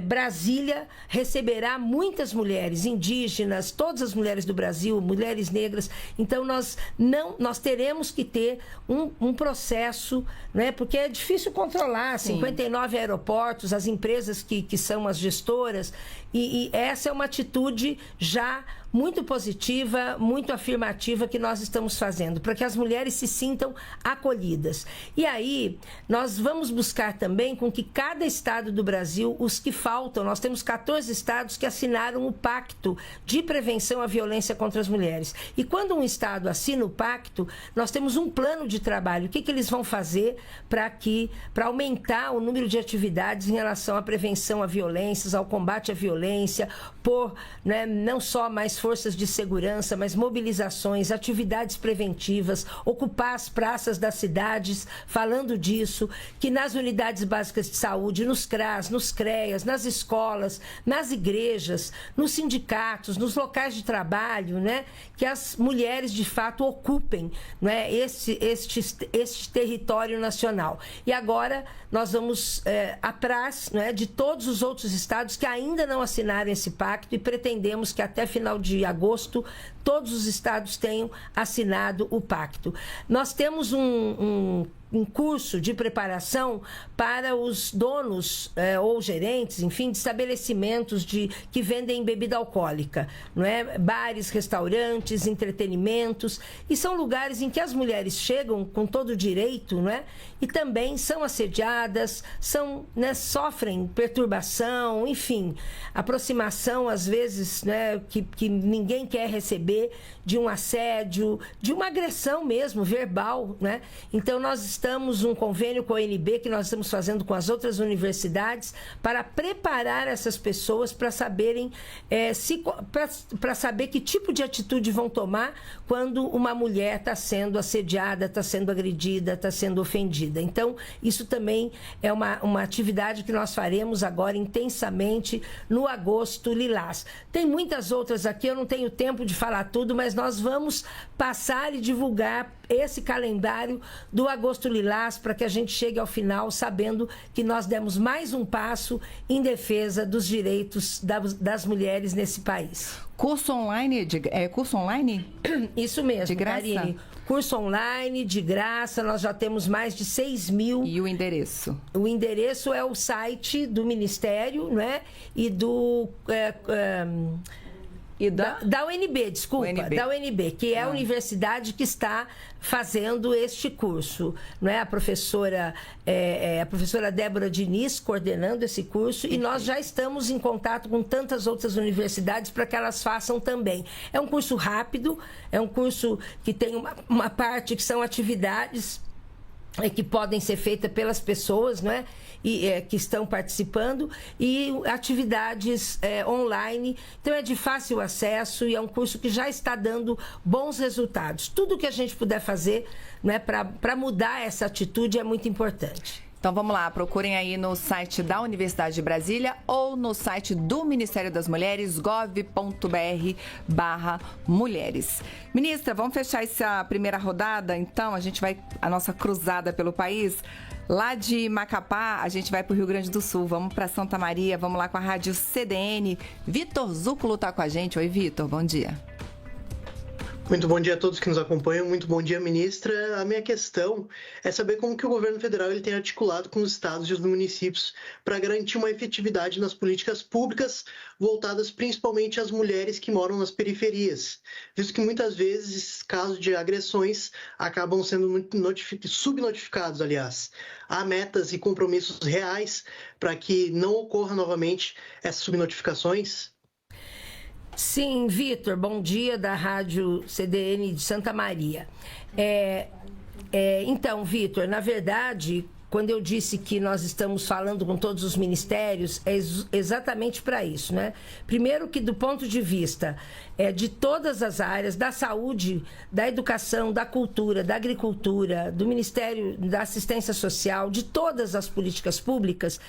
Brasília receberá muitas mulheres indígenas, todas as mulheres do Brasil, mulheres negras. Então, nós teremos que ter um processo, né? Porque é difícil controlar. Sim. 59 aeroportos, as empresas que são as gestoras, e essa é uma atitude já muito positiva, muito afirmativa que nós estamos fazendo, para que as mulheres se sintam acolhidas. E aí, nós vamos buscar também com que cada estado do Brasil, os que faltam, nós temos 14 estados que assinaram o Pacto de Prevenção à Violência contra as Mulheres. E quando um estado assina o pacto, nós temos um plano de trabalho. O que eles vão fazer para aumentar o número de atividades em relação à prevenção a violências, ao combate à violência, né, não só mais forças de segurança, mas mobilizações, atividades preventivas, ocupar as praças das cidades, falando disso, que nas unidades básicas de saúde, nos CRAS, nos CREAS, nas escolas, nas igrejas, nos sindicatos, nos locais de trabalho, né, que as mulheres, de fato, ocupem, né, este território nacional. E agora nós vamos atrás, né, de todos os outros estados que ainda não assinaram esse pacto e pretendemos que até final de agosto todos os estados tenham assinado o pacto. Nós temos um curso de preparação para os donos ou gerentes, enfim, de estabelecimentos que vendem bebida alcoólica, não é? Bares, restaurantes, entretenimentos, e são lugares em que as mulheres chegam com todo o direito, não é? E também são assediadas, né, sofrem perturbação, enfim, aproximação às vezes, né, que ninguém quer receber, de um assédio, de uma agressão mesmo, verbal, né? Então nós estamos um convênio com a ONB que nós estamos fazendo com as outras universidades para preparar essas pessoas para saberem para saber que tipo de atitude vão tomar quando uma mulher está sendo assediada, está sendo agredida, está sendo ofendida. Então isso também é uma atividade que nós faremos agora intensamente no Agosto Lilás. Tem muitas outras aqui, eu não tenho tempo de falar tudo, mas nós vamos passar e divulgar esse calendário do Agosto Lilás para que a gente chegue ao final sabendo que nós demos mais um passo em defesa dos direitos das mulheres nesse país. Curso online? Curso online? Isso mesmo, de graça? Karine. Curso online, de graça, nós já temos mais de 6 mil. E o endereço? O endereço é o site do Ministério, né? E do... Da UNB, desculpa, da UNB, que é a universidade que está fazendo este curso, não é? A professora Débora Diniz coordenando esse curso, e nós já estamos em contato com tantas outras universidades para que elas façam também. É um curso rápido, é um curso que tem uma parte que são atividades que podem ser feitas pelas pessoas, não é? Que estão participando, e atividades online. Então é de fácil acesso e é um curso que já está dando bons resultados. Tudo que a gente puder fazer, né, para mudar essa atitude é muito importante. Então vamos lá, procurem aí no site da Universidade de Brasília ou no site do Ministério das Mulheres, gov.br/mulheres. Ministra, vamos fechar essa primeira rodada, então a gente vai, a nossa cruzada pelo país. Lá de Macapá, a gente vai para o Rio Grande do Sul, vamos para Santa Maria, vamos lá com a Rádio CDN. Vitor Zúculo está com a gente. Oi, Vitor, bom dia. Muito bom dia a todos que nos acompanham, muito bom dia, ministra. A minha questão é saber como que o governo federal ele tem articulado com os estados e os municípios para garantir uma efetividade nas políticas públicas voltadas principalmente às mulheres que moram nas periferias, visto que muitas vezes casos de agressões acabam sendo subnotificados, aliás. Há metas e compromissos reais para que não ocorra novamente essas subnotificações? Sim, Vitor, bom dia da Rádio CDN de Santa Maria. Então, Vitor, na verdade, quando eu disse que nós estamos falando com todos os ministérios, é exatamente para isso, né? Primeiro que do ponto de vista de todas as áreas, da saúde, da educação, da cultura, da agricultura, do Ministério da Assistência Social, de todas as políticas públicas,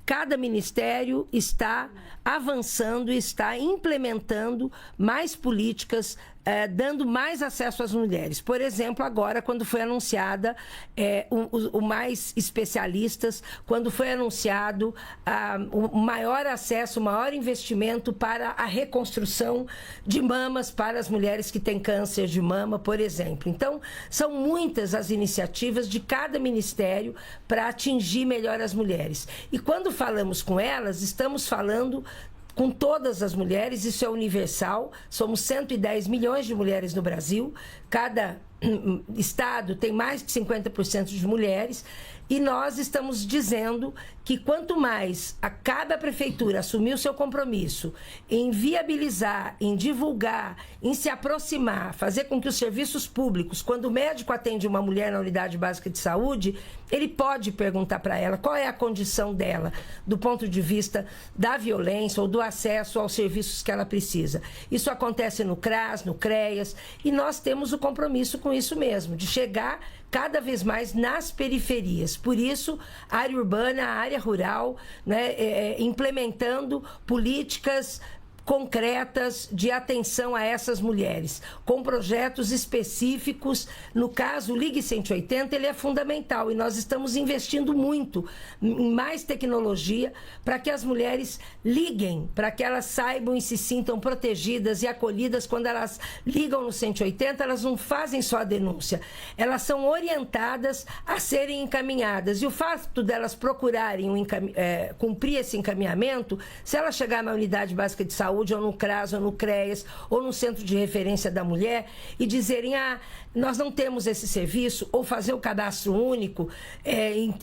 cada ministério está avançando e está implementando mais políticas, dando mais acesso às mulheres. Por exemplo, agora, quando foi anunciada o Mais Especialistas, quando foi anunciado o maior acesso, o maior investimento para a reconstrução de mamas para as mulheres que têm câncer de mama, por exemplo. Então, são muitas as iniciativas de cada ministério para atingir melhor as mulheres. E quando falamos com elas, estamos falando com todas as mulheres, isso é universal, somos 110 milhões de mulheres no Brasil, cada estado tem mais de 50% de mulheres, e nós estamos dizendo que quanto mais a cada prefeitura assumir o seu compromisso em viabilizar, em divulgar, em se aproximar, fazer com que os serviços públicos, quando o médico atende uma mulher na unidade básica de saúde, ele pode perguntar para ela qual é a condição dela, do ponto de vista da violência ou do acesso aos serviços que ela precisa. Isso acontece no CRAS, no CREAS, e nós temos o compromisso com isso mesmo, de chegar cada vez mais nas periferias. Por isso, a área urbana, a área rural, né, implementando políticas concretas de atenção a essas mulheres, com projetos específicos. No caso, o Ligue 180, ele é fundamental e nós estamos investindo muito em mais tecnologia para que as mulheres liguem, para que elas saibam e se sintam protegidas e acolhidas. Quando elas ligam no 180, elas não fazem só a denúncia, elas são orientadas a serem encaminhadas. E o fato delas procurarem cumprir esse encaminhamento, se ela chegar na unidade básica de saúde, ou no CRAS, ou no CREAS, ou no Centro de Referência da Mulher, e dizerem, nós não temos esse serviço, ou fazer o cadastro único,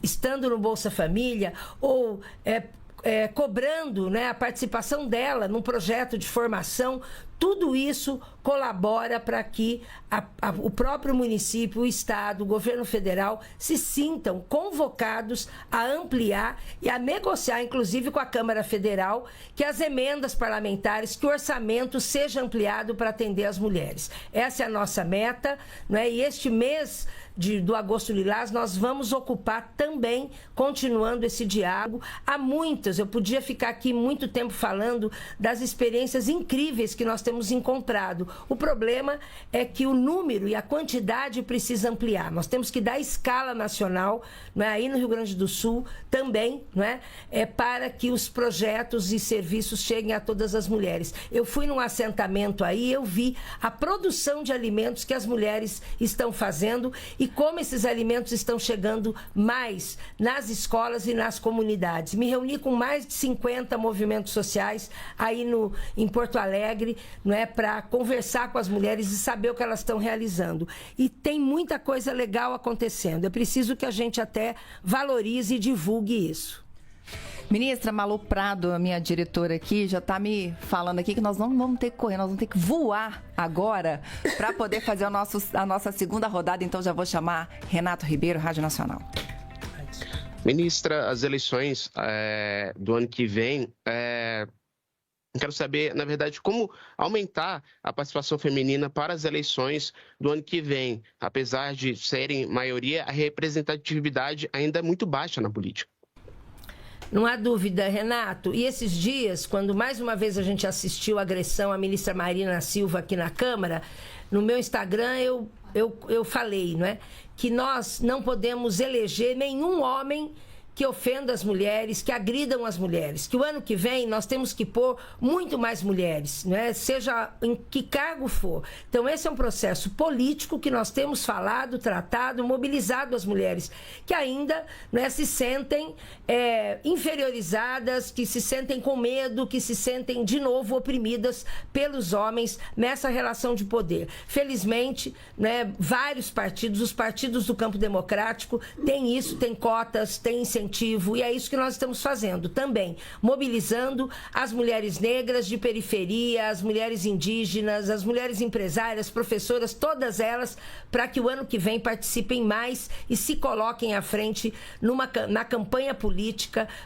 estando no Bolsa Família, ou cobrando, né, a participação dela num projeto de formação. Tudo isso colabora para que o próprio município, o Estado, o governo federal se sintam convocados a ampliar e a negociar, inclusive com a Câmara Federal, que as emendas parlamentares, que o orçamento seja ampliado para atender as mulheres. Essa é a nossa meta, né? E este mês do Agosto Lilás, nós vamos ocupar também, continuando esse diálogo. Há muitas, eu podia ficar aqui muito tempo falando das experiências incríveis que nós temos encontrado. O problema é que o número e a quantidade precisa ampliar. Nós temos que dar escala nacional, não é? Aí no Rio Grande do Sul também, não é? Para que os projetos e serviços cheguem a todas as mulheres. Eu fui num assentamento aí, eu vi a produção de alimentos que as mulheres estão fazendo e como esses alimentos estão chegando mais nas escolas e nas comunidades. Me reuni com mais de 50 movimentos sociais aí em Porto Alegre, não é, para conversar com as mulheres e saber o que elas estão realizando. E tem muita coisa legal acontecendo. É preciso que a gente até valorize e divulgue isso. Ministra Malu Prado, a minha diretora aqui, já está me falando aqui que nós não vamos ter que correr, nós vamos ter que voar agora para poder fazer a nossa segunda rodada. Então já vou chamar Renato Ribeiro, Rádio Nacional. Ministra, as eleições do ano que vem Eu quero saber, na verdade, como aumentar a participação feminina para as eleições do ano que vem. Apesar de serem maioria, a representatividade ainda é muito baixa na política. Não há dúvida, Renato. E esses dias, quando mais uma vez a gente assistiu a agressão à ministra Marina Silva aqui na Câmara, no meu Instagram eu falei, não é, que nós não podemos eleger nenhum homem que ofendam as mulheres, que agridam as mulheres. Que o ano que vem nós temos que pôr muito mais mulheres, né? Seja em que cargo for. Então, esse é um processo político que nós temos falado, tratado, mobilizado as mulheres, que ainda, né, se sentem inferiorizadas, que se sentem com medo, que se sentem, de novo, oprimidas pelos homens nessa relação de poder. Felizmente, né, vários partidos, os partidos do campo democrático, têm isso, têm cotas, têm incentivo, e é isso que nós estamos fazendo também, mobilizando as mulheres negras de periferia, as mulheres indígenas, as mulheres empresárias, professoras, todas elas, para que o ano que vem participem mais e se coloquem à frente na campanha política,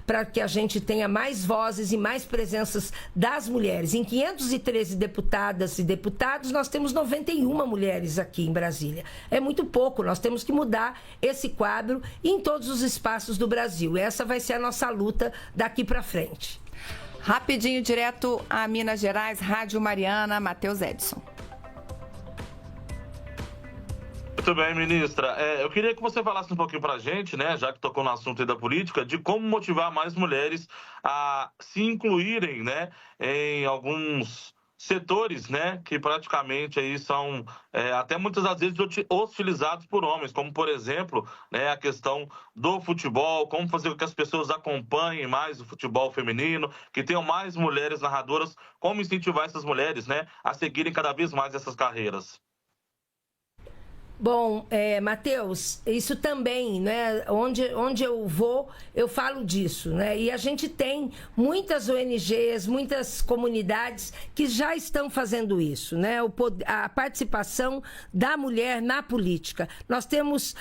para que a gente tenha mais vozes e mais presenças das mulheres. Em 513 deputadas e deputados, nós temos 91 mulheres aqui em Brasília. É muito pouco, nós temos que mudar esse quadro em todos os espaços do Brasil. Essa vai ser a nossa luta daqui para frente. Rapidinho, direto a Minas Gerais, Rádio Mariana, Matheus Edson. Muito bem, ministra. Eu queria que você falasse um pouquinho para a gente, né, já que tocou no assunto aí da política, de como motivar mais mulheres a se incluírem, né, em alguns setores, né, que praticamente aí são até muitas das vezes hostilizados por homens, como, por exemplo, né, a questão do futebol, como fazer com que as pessoas acompanhem mais o futebol feminino, que tenham mais mulheres narradoras, como incentivar essas mulheres, né, a seguirem cada vez mais essas carreiras. Bom, Matheus, isso também, né? Onde eu vou, eu falo disso, né? E a gente tem muitas ONGs, muitas comunidades que já estão fazendo isso, né? A participação da mulher na política. Nós temos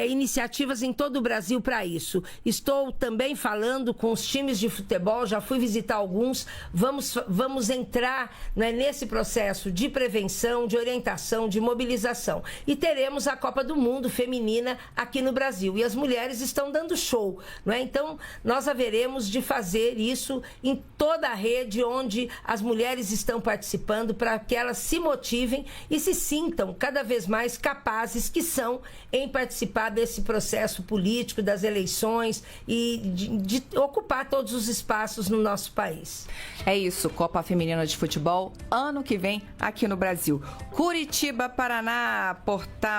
iniciativas em todo o Brasil para isso. Estou também falando com os times de futebol, já fui visitar alguns. Vamos entrar, né, nesse processo de prevenção, de orientação, de mobilização. E teremos a Copa do Mundo feminina aqui no Brasil. E as mulheres estão dando show, não é? Então, nós haveremos de fazer isso em toda a rede onde as mulheres estão participando, para que elas se motivem e se sintam cada vez mais capazes que são em participar desse processo político, das eleições e de ocupar todos os espaços no nosso país. É isso, Copa Feminina de Futebol, ano que vem aqui no Brasil. Curitiba, Paraná, portal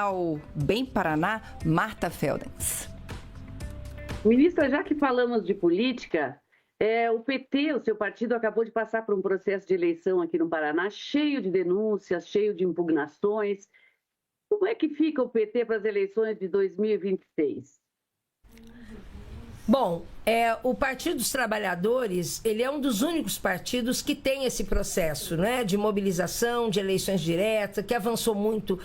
Bem Paraná, Marta Feldens. Ministra, já que falamos de política, o PT, o seu partido, acabou de passar por um processo de eleição aqui no Paraná cheio de denúncias, cheio de impugnações. Como é que fica o PT para as eleições de 2026? Bom, o Partido dos Trabalhadores, ele é um dos únicos partidos que tem esse processo, né, de mobilização, de eleições diretas, que avançou muito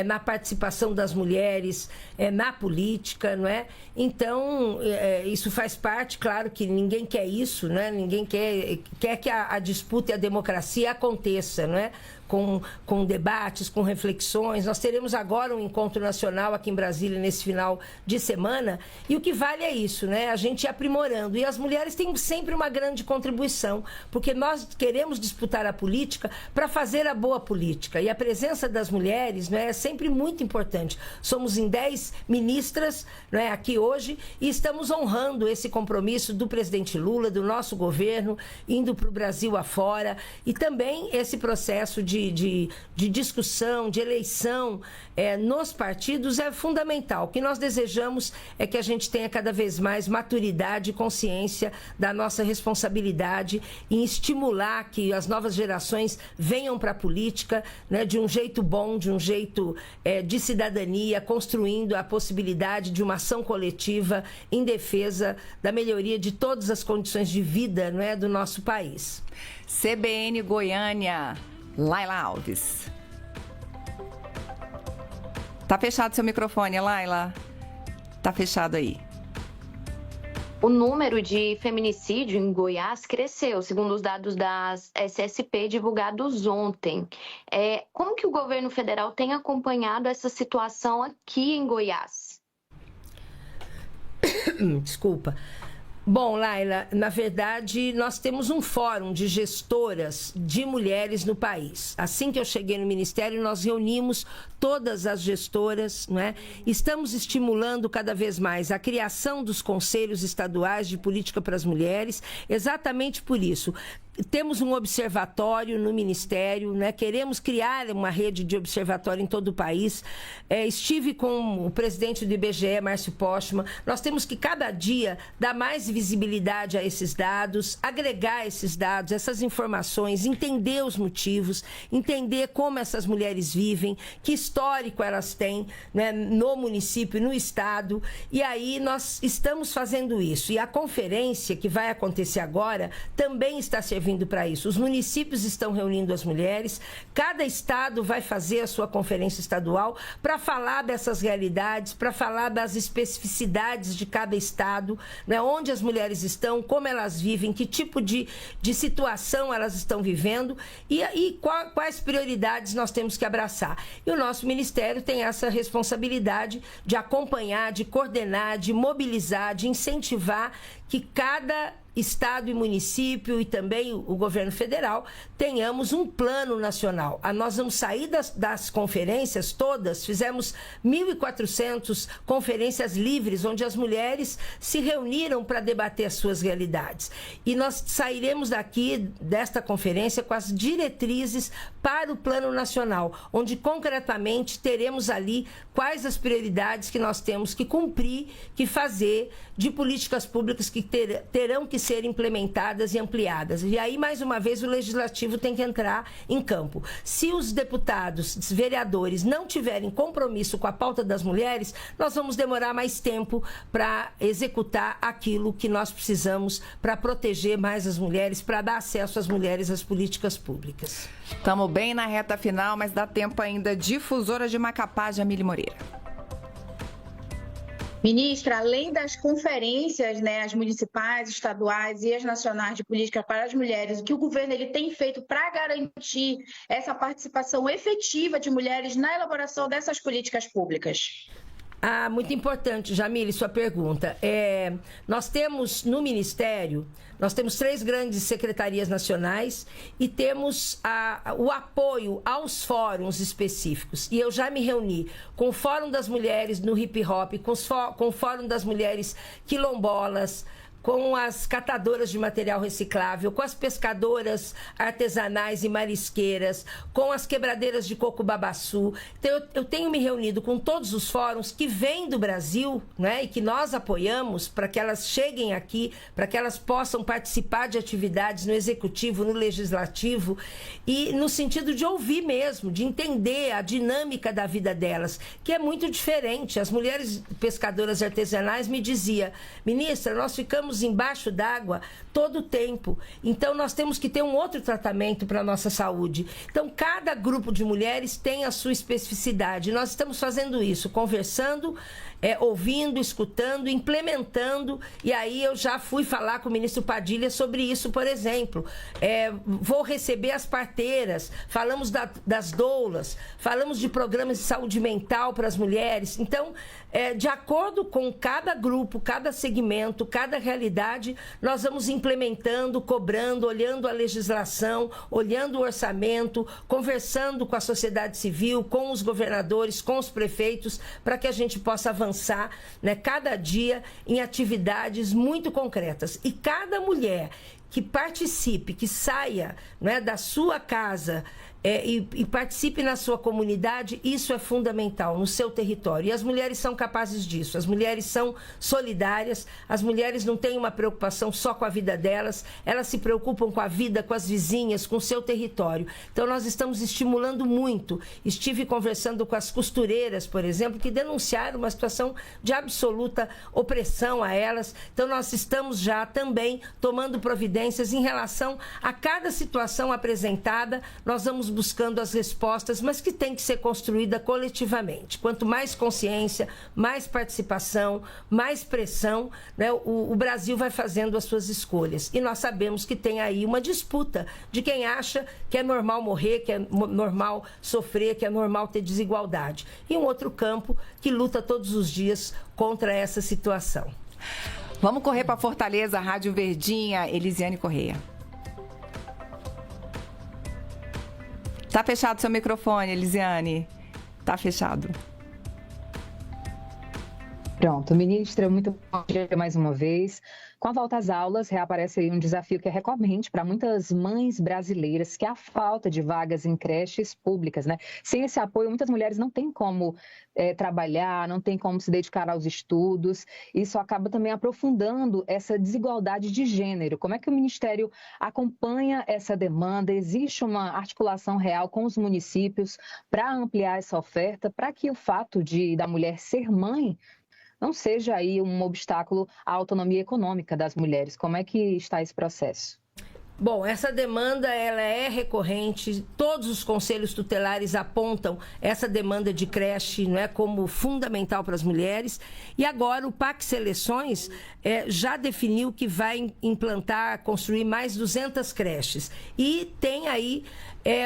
na participação das mulheres na política, não é? Então, isso faz parte, claro que ninguém quer isso, né? Ninguém quer que a disputa e a democracia aconteça, não é? Com debates, com reflexões. Nós teremos agora um encontro nacional aqui em Brasília nesse final de semana, e o que vale é isso, né? A gente ir aprimorando. E as mulheres têm sempre uma grande contribuição, porque nós queremos disputar a política para fazer a boa política. E a presença das mulheres, né, é sempre muito importante. Somos em 10 ministras, né, aqui hoje, e estamos honrando esse compromisso do presidente Lula, do nosso governo, indo para o Brasil afora, e também esse processo de discussão, de eleição nos partidos é fundamental. O que nós desejamos é que a gente tenha cada vez mais maturidade e consciência da nossa responsabilidade em estimular que as novas gerações venham para a política, né, de um jeito bom, de um jeito de cidadania, construindo a possibilidade de uma ação coletiva em defesa da melhoria de todas as condições de vida, não é, do nosso país. CBN Goiânia, Laila Alves. Tá fechado seu microfone, Laila. Tá fechado aí. O número de feminicídio em Goiás cresceu, segundo os dados da SSP divulgados ontem. Como que o governo federal tem acompanhado essa situação aqui em Goiás? Desculpa. Bom, Laila, na verdade, nós temos um fórum de gestoras de mulheres no país. Assim que eu cheguei no Ministério, nós reunimos todas as gestoras, não é? Estamos estimulando cada vez mais a criação dos conselhos estaduais de política para as mulheres, exatamente por isso. Temos um observatório no Ministério, né? Queremos criar uma rede de observatório em todo o país. Estive com o presidente do IBGE, Márcio Postman. Nós temos que, cada dia, dar mais visibilidade a esses dados, agregar esses dados, essas informações, entender os motivos, entender como essas mulheres vivem, que histórico elas têm, né, no município, no estado. E aí nós estamos fazendo isso. E a conferência que vai acontecer agora também está servindo para isso. Os municípios estão reunindo as mulheres, cada estado vai fazer a sua conferência estadual para falar dessas realidades, para falar das especificidades de cada estado, né, onde as mulheres estão, como elas vivem, que tipo de situação elas estão vivendo e quais prioridades nós temos que abraçar. E o nosso Ministério tem essa responsabilidade de acompanhar, de coordenar, de mobilizar, de incentivar que cada estado e município e também o governo federal tenhamos um plano nacional. Nós vamos sair das conferências todas, fizemos 1.400 conferências livres, onde as mulheres se reuniram para debater as suas realidades. E nós sairemos desta conferência com as diretrizes para o plano nacional, onde concretamente teremos ali quais as prioridades que nós temos que cumprir, que fazer, de políticas públicas que terão que ser implementadas e ampliadas. E aí, mais uma vez, o legislativo tem que entrar em campo. Se os deputados, os vereadores, não tiverem compromisso com a pauta das mulheres, nós vamos demorar mais tempo para executar aquilo que nós precisamos para proteger mais as mulheres, para dar acesso às mulheres às políticas públicas. Estamos bem na reta final, mas dá tempo ainda. Difusora de Macapá, Jamile Moreira. Ministra, além das conferências, né, as municipais, estaduais e as nacionais de política para as mulheres, o que o governo tem feito para garantir essa participação efetiva de mulheres na elaboração dessas políticas públicas? Muito importante, Jamile, sua pergunta. Nós temos no Ministério, nós temos 3 grandes secretarias nacionais e temos o apoio aos fóruns específicos. E eu já me reuni com o Fórum das Mulheres no Hip Hop, com o Fórum das Mulheres Quilombolas, com as catadoras de material reciclável, com as pescadoras artesanais e marisqueiras, com as quebradeiras de coco babaçu. Então, eu tenho me reunido com todos os fóruns que vêm do Brasil, né, e que nós apoiamos para que elas cheguem aqui, para que elas possam participar de atividades no executivo, no legislativo, e no sentido de ouvir mesmo, de entender a dinâmica da vida delas, que é muito diferente. As mulheres pescadoras artesanais me diziam: ministra, nós ficamos embaixo d'água todo o tempo, então nós temos que ter um outro tratamento para a nossa saúde. Então, cada grupo de mulheres tem a sua especificidade. Nós estamos fazendo isso, conversando, ouvindo, escutando, implementando, e aí eu já fui falar com o ministro Padilha sobre isso, por exemplo. Vou receber as parteiras, falamos das doulas, falamos de programas de saúde mental para as mulheres. Então, de acordo com cada grupo, cada segmento, cada realidade, nós vamos implementando, cobrando, olhando a legislação, olhando o orçamento, conversando com a sociedade civil, com os governadores, com os prefeitos, para que a gente possa avançar, né, cada dia em atividades muito concretas. E cada mulher que participe, que saia, né, da sua casa e participe na sua comunidade, isso é fundamental, no seu território. E as mulheres são capazes disso, as mulheres são solidárias, as mulheres não têm uma preocupação só com a vida delas, elas se preocupam com a vida, com as vizinhas, com o seu território. Então, nós estamos estimulando muito. Estive conversando com as costureiras, por exemplo, que denunciaram uma situação de absoluta opressão a elas. Então, nós estamos já também tomando providências em relação a cada situação apresentada. Nós vamos estamos buscando as respostas, mas que tem que ser construída coletivamente. Quanto mais consciência, mais participação, mais pressão, né, o Brasil vai fazendo as suas escolhas. E nós sabemos que tem aí uma disputa de quem acha que é normal morrer, que é normal sofrer, que é normal ter desigualdade. E um outro campo que luta todos os dias contra essa situação. Vamos correr para Fortaleza, Rádio Verdinha, Elisiane Correia. Tá fechado seu microfone, Elisiane. Tá fechado. Pronto, ministra, muito bom dia mais uma vez. Com a volta às aulas, reaparece aí um desafio que é recorrente para muitas mães brasileiras, que é a falta de vagas em creches públicas, né? Sem esse apoio, muitas mulheres não têm como trabalhar, não têm como se dedicar aos estudos. Isso acaba também aprofundando essa desigualdade de gênero. Como é que o Ministério acompanha essa demanda? Existe uma articulação real com os municípios para ampliar essa oferta, para que o fato da mulher ser mãe não seja aí um obstáculo à autonomia econômica das mulheres? Como é que está esse processo? Bom, essa demanda ela é recorrente, todos os conselhos tutelares apontam essa demanda de creche, não é, como fundamental para as mulheres, e agora o PAC Seleções já definiu que vai implantar, construir mais 200 creches, e tem aí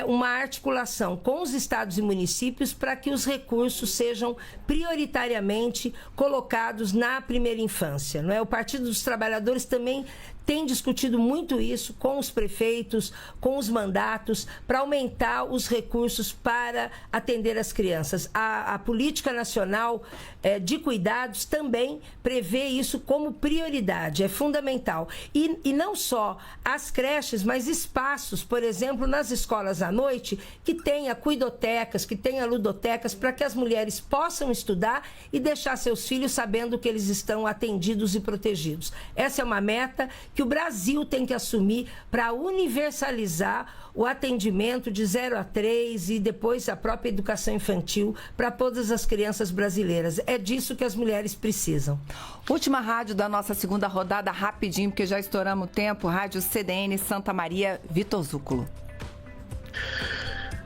uma articulação com os estados e municípios para que os recursos sejam prioritariamente colocados na primeira infância, não é? O Partido dos Trabalhadores também tem discutido muito isso com os prefeitos, com os mandatos, para aumentar os recursos para atender as crianças. A Política Nacional de Cuidados também prevê isso como prioridade, é fundamental. E não só as creches, mas espaços, por exemplo, nas escolas à noite, que tenha cuidotecas, que tenha ludotecas, para que as mulheres possam estudar e deixar seus filhos sabendo que eles estão atendidos e protegidos. Essa é uma meta que o Brasil tem que assumir para universalizar o atendimento de 0 a 3 e depois a própria educação infantil para todas as crianças brasileiras. É disso que as mulheres precisam. Última rádio da nossa segunda rodada, rapidinho, porque já estouramos o tempo. Rádio CDN Santa Maria, Vitor Zúculo.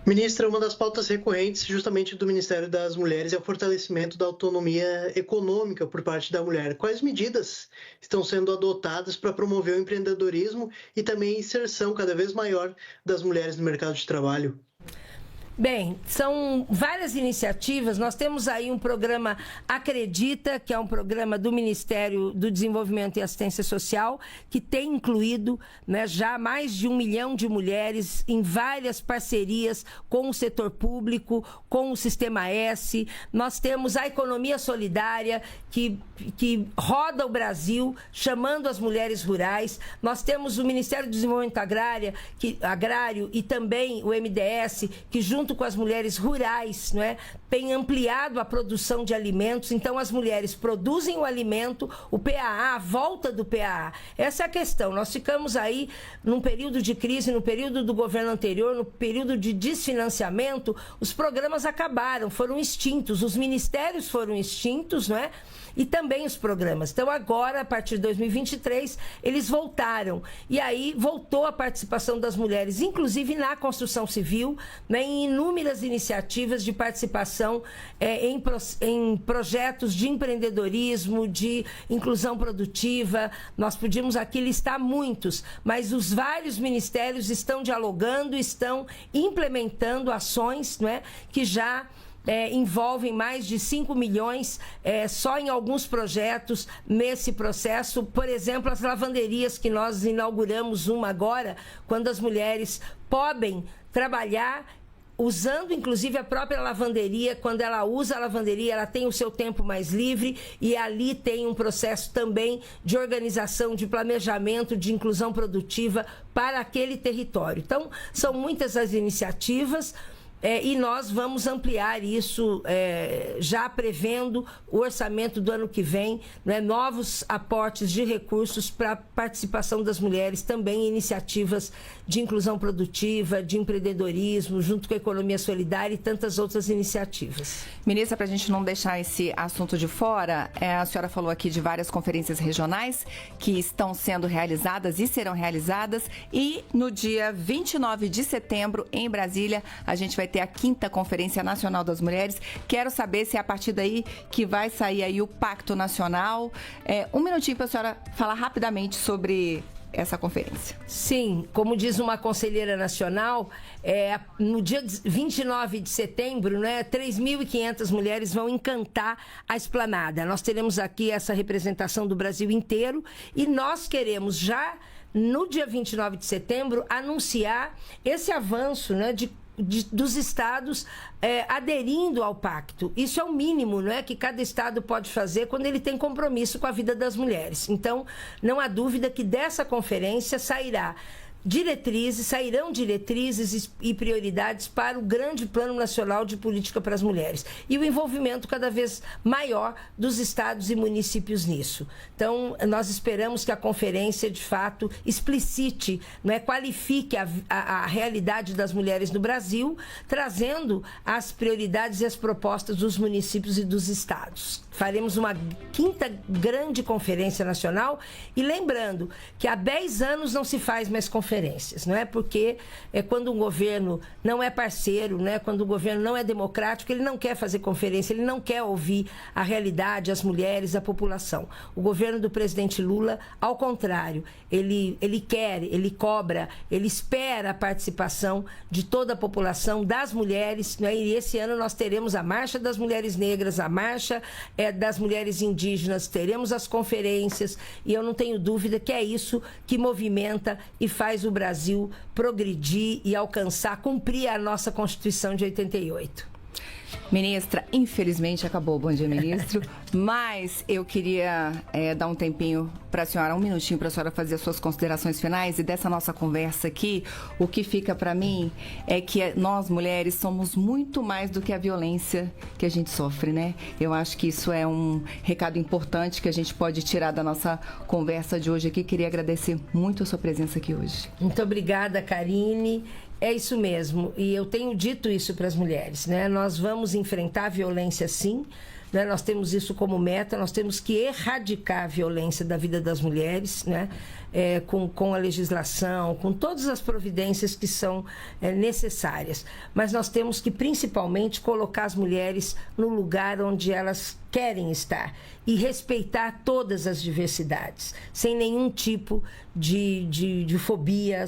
Ministra, uma das pautas recorrentes justamente do Ministério das Mulheres é o fortalecimento da autonomia econômica por parte da mulher. Quais medidas estão sendo adotadas para promover o empreendedorismo e também a inserção cada vez maior das mulheres no mercado de trabalho? Bem, são várias iniciativas. Nós temos aí um programa Acredita, que é um programa do Ministério do Desenvolvimento e Assistência Social, que tem incluído, né, já mais de 1 milhão de mulheres em várias parcerias com o setor público, com o Sistema S. Nós temos a Economia Solidária, que roda o Brasil, chamando as mulheres rurais. Nós temos o Ministério do Desenvolvimento Agrário e também o MDS, que junto com as mulheres rurais, não é, tem ampliado a produção de alimentos. Então as mulheres produzem o alimento, o PAA, a volta do PAA. Essa é a questão. Nós ficamos aí num período de crise, no período do governo anterior, no período de desfinanciamento, os programas acabaram, foram extintos, os ministérios foram extintos, não é? E também os programas. Então, agora, a partir de 2023, eles voltaram. E aí, voltou a participação das mulheres, inclusive na construção civil, né, em inúmeras iniciativas de participação em projetos de empreendedorismo, de inclusão produtiva. Nós podíamos aqui listar muitos, mas os vários ministérios estão dialogando, estão implementando ações, não é, que já envolvem mais de 5 milhões só em alguns projetos nesse processo. Por exemplo, as lavanderias, que nós inauguramos uma agora, quando as mulheres podem trabalhar usando inclusive a própria lavanderia. Quando ela usa a lavanderia, ela tem o seu tempo mais livre, e ali tem um processo também de organização, de planejamento, de inclusão produtiva para aquele território. Então, são muitas as iniciativas. E nós vamos ampliar isso, já prevendo o orçamento do ano que vem, né, novos aportes de recursos para a participação das mulheres, também em iniciativas de inclusão produtiva, de empreendedorismo, junto com a economia solidária e tantas outras iniciativas. Ministra, para a gente não deixar esse assunto de fora, a senhora falou aqui de várias conferências regionais que estão sendo realizadas e serão realizadas, e no dia 29 de setembro, em Brasília, a gente vai ter a 5ª Conferência Nacional das Mulheres. Quero saber se é a partir daí que vai sair aí o Pacto Nacional. Um minutinho para a senhora falar rapidamente sobre essa conferência. Sim, como diz uma conselheira nacional, no dia 29 de setembro, né, 3.500 mulheres vão encantar a esplanada. Nós teremos aqui essa representação do Brasil inteiro e nós queremos já, no dia 29 de setembro, anunciar esse avanço, né, dos estados aderindo ao pacto. Isso é o mínimo, não é, que cada estado pode fazer quando ele tem compromisso com a vida das mulheres. Então, não há dúvida que dessa conferência sairão diretrizes e prioridades para o grande Plano Nacional de Política para as Mulheres e o envolvimento cada vez maior dos estados e municípios nisso. Então, nós esperamos que a conferência, de fato, explicite, qualifique a realidade das mulheres no Brasil, trazendo as prioridades e as propostas dos municípios e dos estados. Faremos uma 5ª grande conferência nacional e lembrando que há 10 anos não se faz mais conferências, não é? Porque quando um governo não é parceiro, né? Quando o governo não é democrático, ele não quer fazer conferência, ele não quer ouvir a realidade, as mulheres, a população. O governo do presidente Lula, ao contrário, ele quer, ele cobra, ele espera a participação de toda a população, das mulheres, né? E esse ano nós teremos a Marcha das Mulheres Negras, a Marcha das mulheres indígenas, teremos as conferências e eu não tenho dúvida que é isso que movimenta e faz o Brasil progredir e alcançar, cumprir a nossa Constituição de 88. Ministra, infelizmente acabou o Bom Dia, Ministro, mas eu queria dar um tempinho para a senhora, um minutinho para a senhora fazer as suas considerações finais, e dessa nossa conversa aqui, o que fica para mim é que nós, mulheres, somos muito mais do que a violência que a gente sofre, né? Eu acho que isso é um recado importante que a gente pode tirar da nossa conversa de hoje aqui. Queria agradecer muito a sua presença aqui hoje. Muito obrigada, Karine. É isso mesmo, e eu tenho dito isso para as mulheres, né? Nós vamos enfrentar a violência, sim, né? Nós temos isso como meta, nós temos que erradicar a violência da vida das mulheres, né? Com a legislação, com todas as providências que são necessárias. Mas nós temos que, principalmente, colocar as mulheres no lugar onde elas querem estar e respeitar todas as diversidades, sem nenhum tipo de fobia,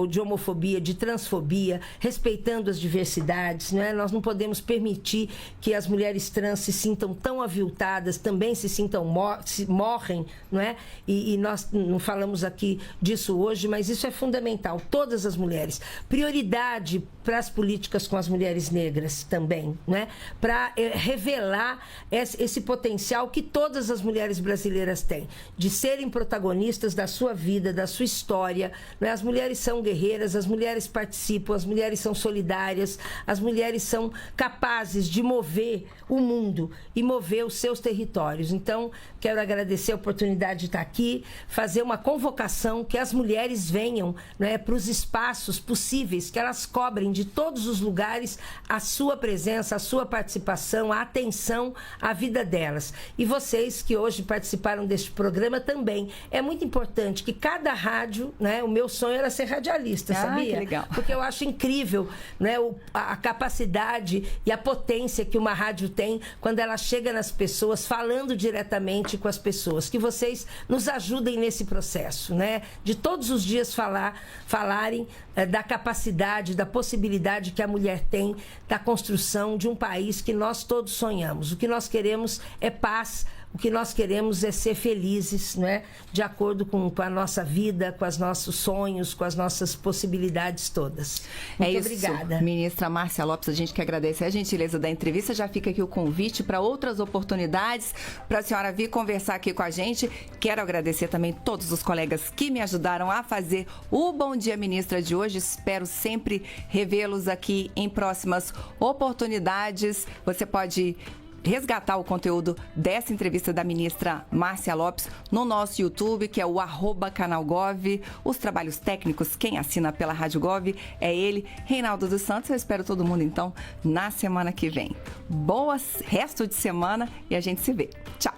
de homofobia, de transfobia, respeitando as diversidades, né? Nós não podemos permitir que as mulheres trans se sintam tão aviltadas, também se sintam morrem, não é? E nós não falamos aqui disso hoje, mas isso é fundamental. Todas as mulheres. Prioridade para as políticas com as mulheres negras também, né? Para revelar esse potencial que todas as mulheres brasileiras têm, de serem protagonistas da sua vida, da sua história, né? As mulheres são guerreiras, as mulheres participam, as mulheres são solidárias, as mulheres são capazes de mover o mundo e mover os seus territórios. Então, quero agradecer a oportunidade de estar aqui, fazer uma convocação que as mulheres venham, né, para os espaços possíveis, que elas cobrem de todos os lugares a sua presença, a sua participação, a atenção à vida delas. E vocês que hoje participaram deste programa também. É muito importante que cada rádio, né, o meu sonho era ser radialista, sabia? Que legal. Porque eu acho incrível, né, a capacidade e a potência que uma rádio tem quando ela chega nas pessoas, falando diretamente com as pessoas. Que vocês nos ajudem nesse processo, né? De todos os dias falarem da capacidade, da possibilidade que a mulher tem da construção de um país que nós todos sonhamos. O que nós queremos é paz, O que nós queremos é ser felizes, não é? De acordo com a nossa vida, com os nossos sonhos, com as nossas possibilidades todas. Muito obrigada. Ministra Márcia Lopes, a gente quer agradecer a gentileza da entrevista. Já fica aqui o convite para outras oportunidades, para a senhora vir conversar aqui com a gente. Quero agradecer também todos os colegas que me ajudaram a fazer o Bom Dia Ministra de hoje. Espero sempre revê-los aqui em próximas oportunidades. Você pode resgatar o conteúdo dessa entrevista da ministra Márcia Lopes no nosso YouTube, que é o @canalgov. Os trabalhos técnicos, quem assina pela Rádio Gov é ele, Reinaldo dos Santos. Eu espero todo mundo, então, na semana que vem. Boas resto de semana e a gente se vê. Tchau!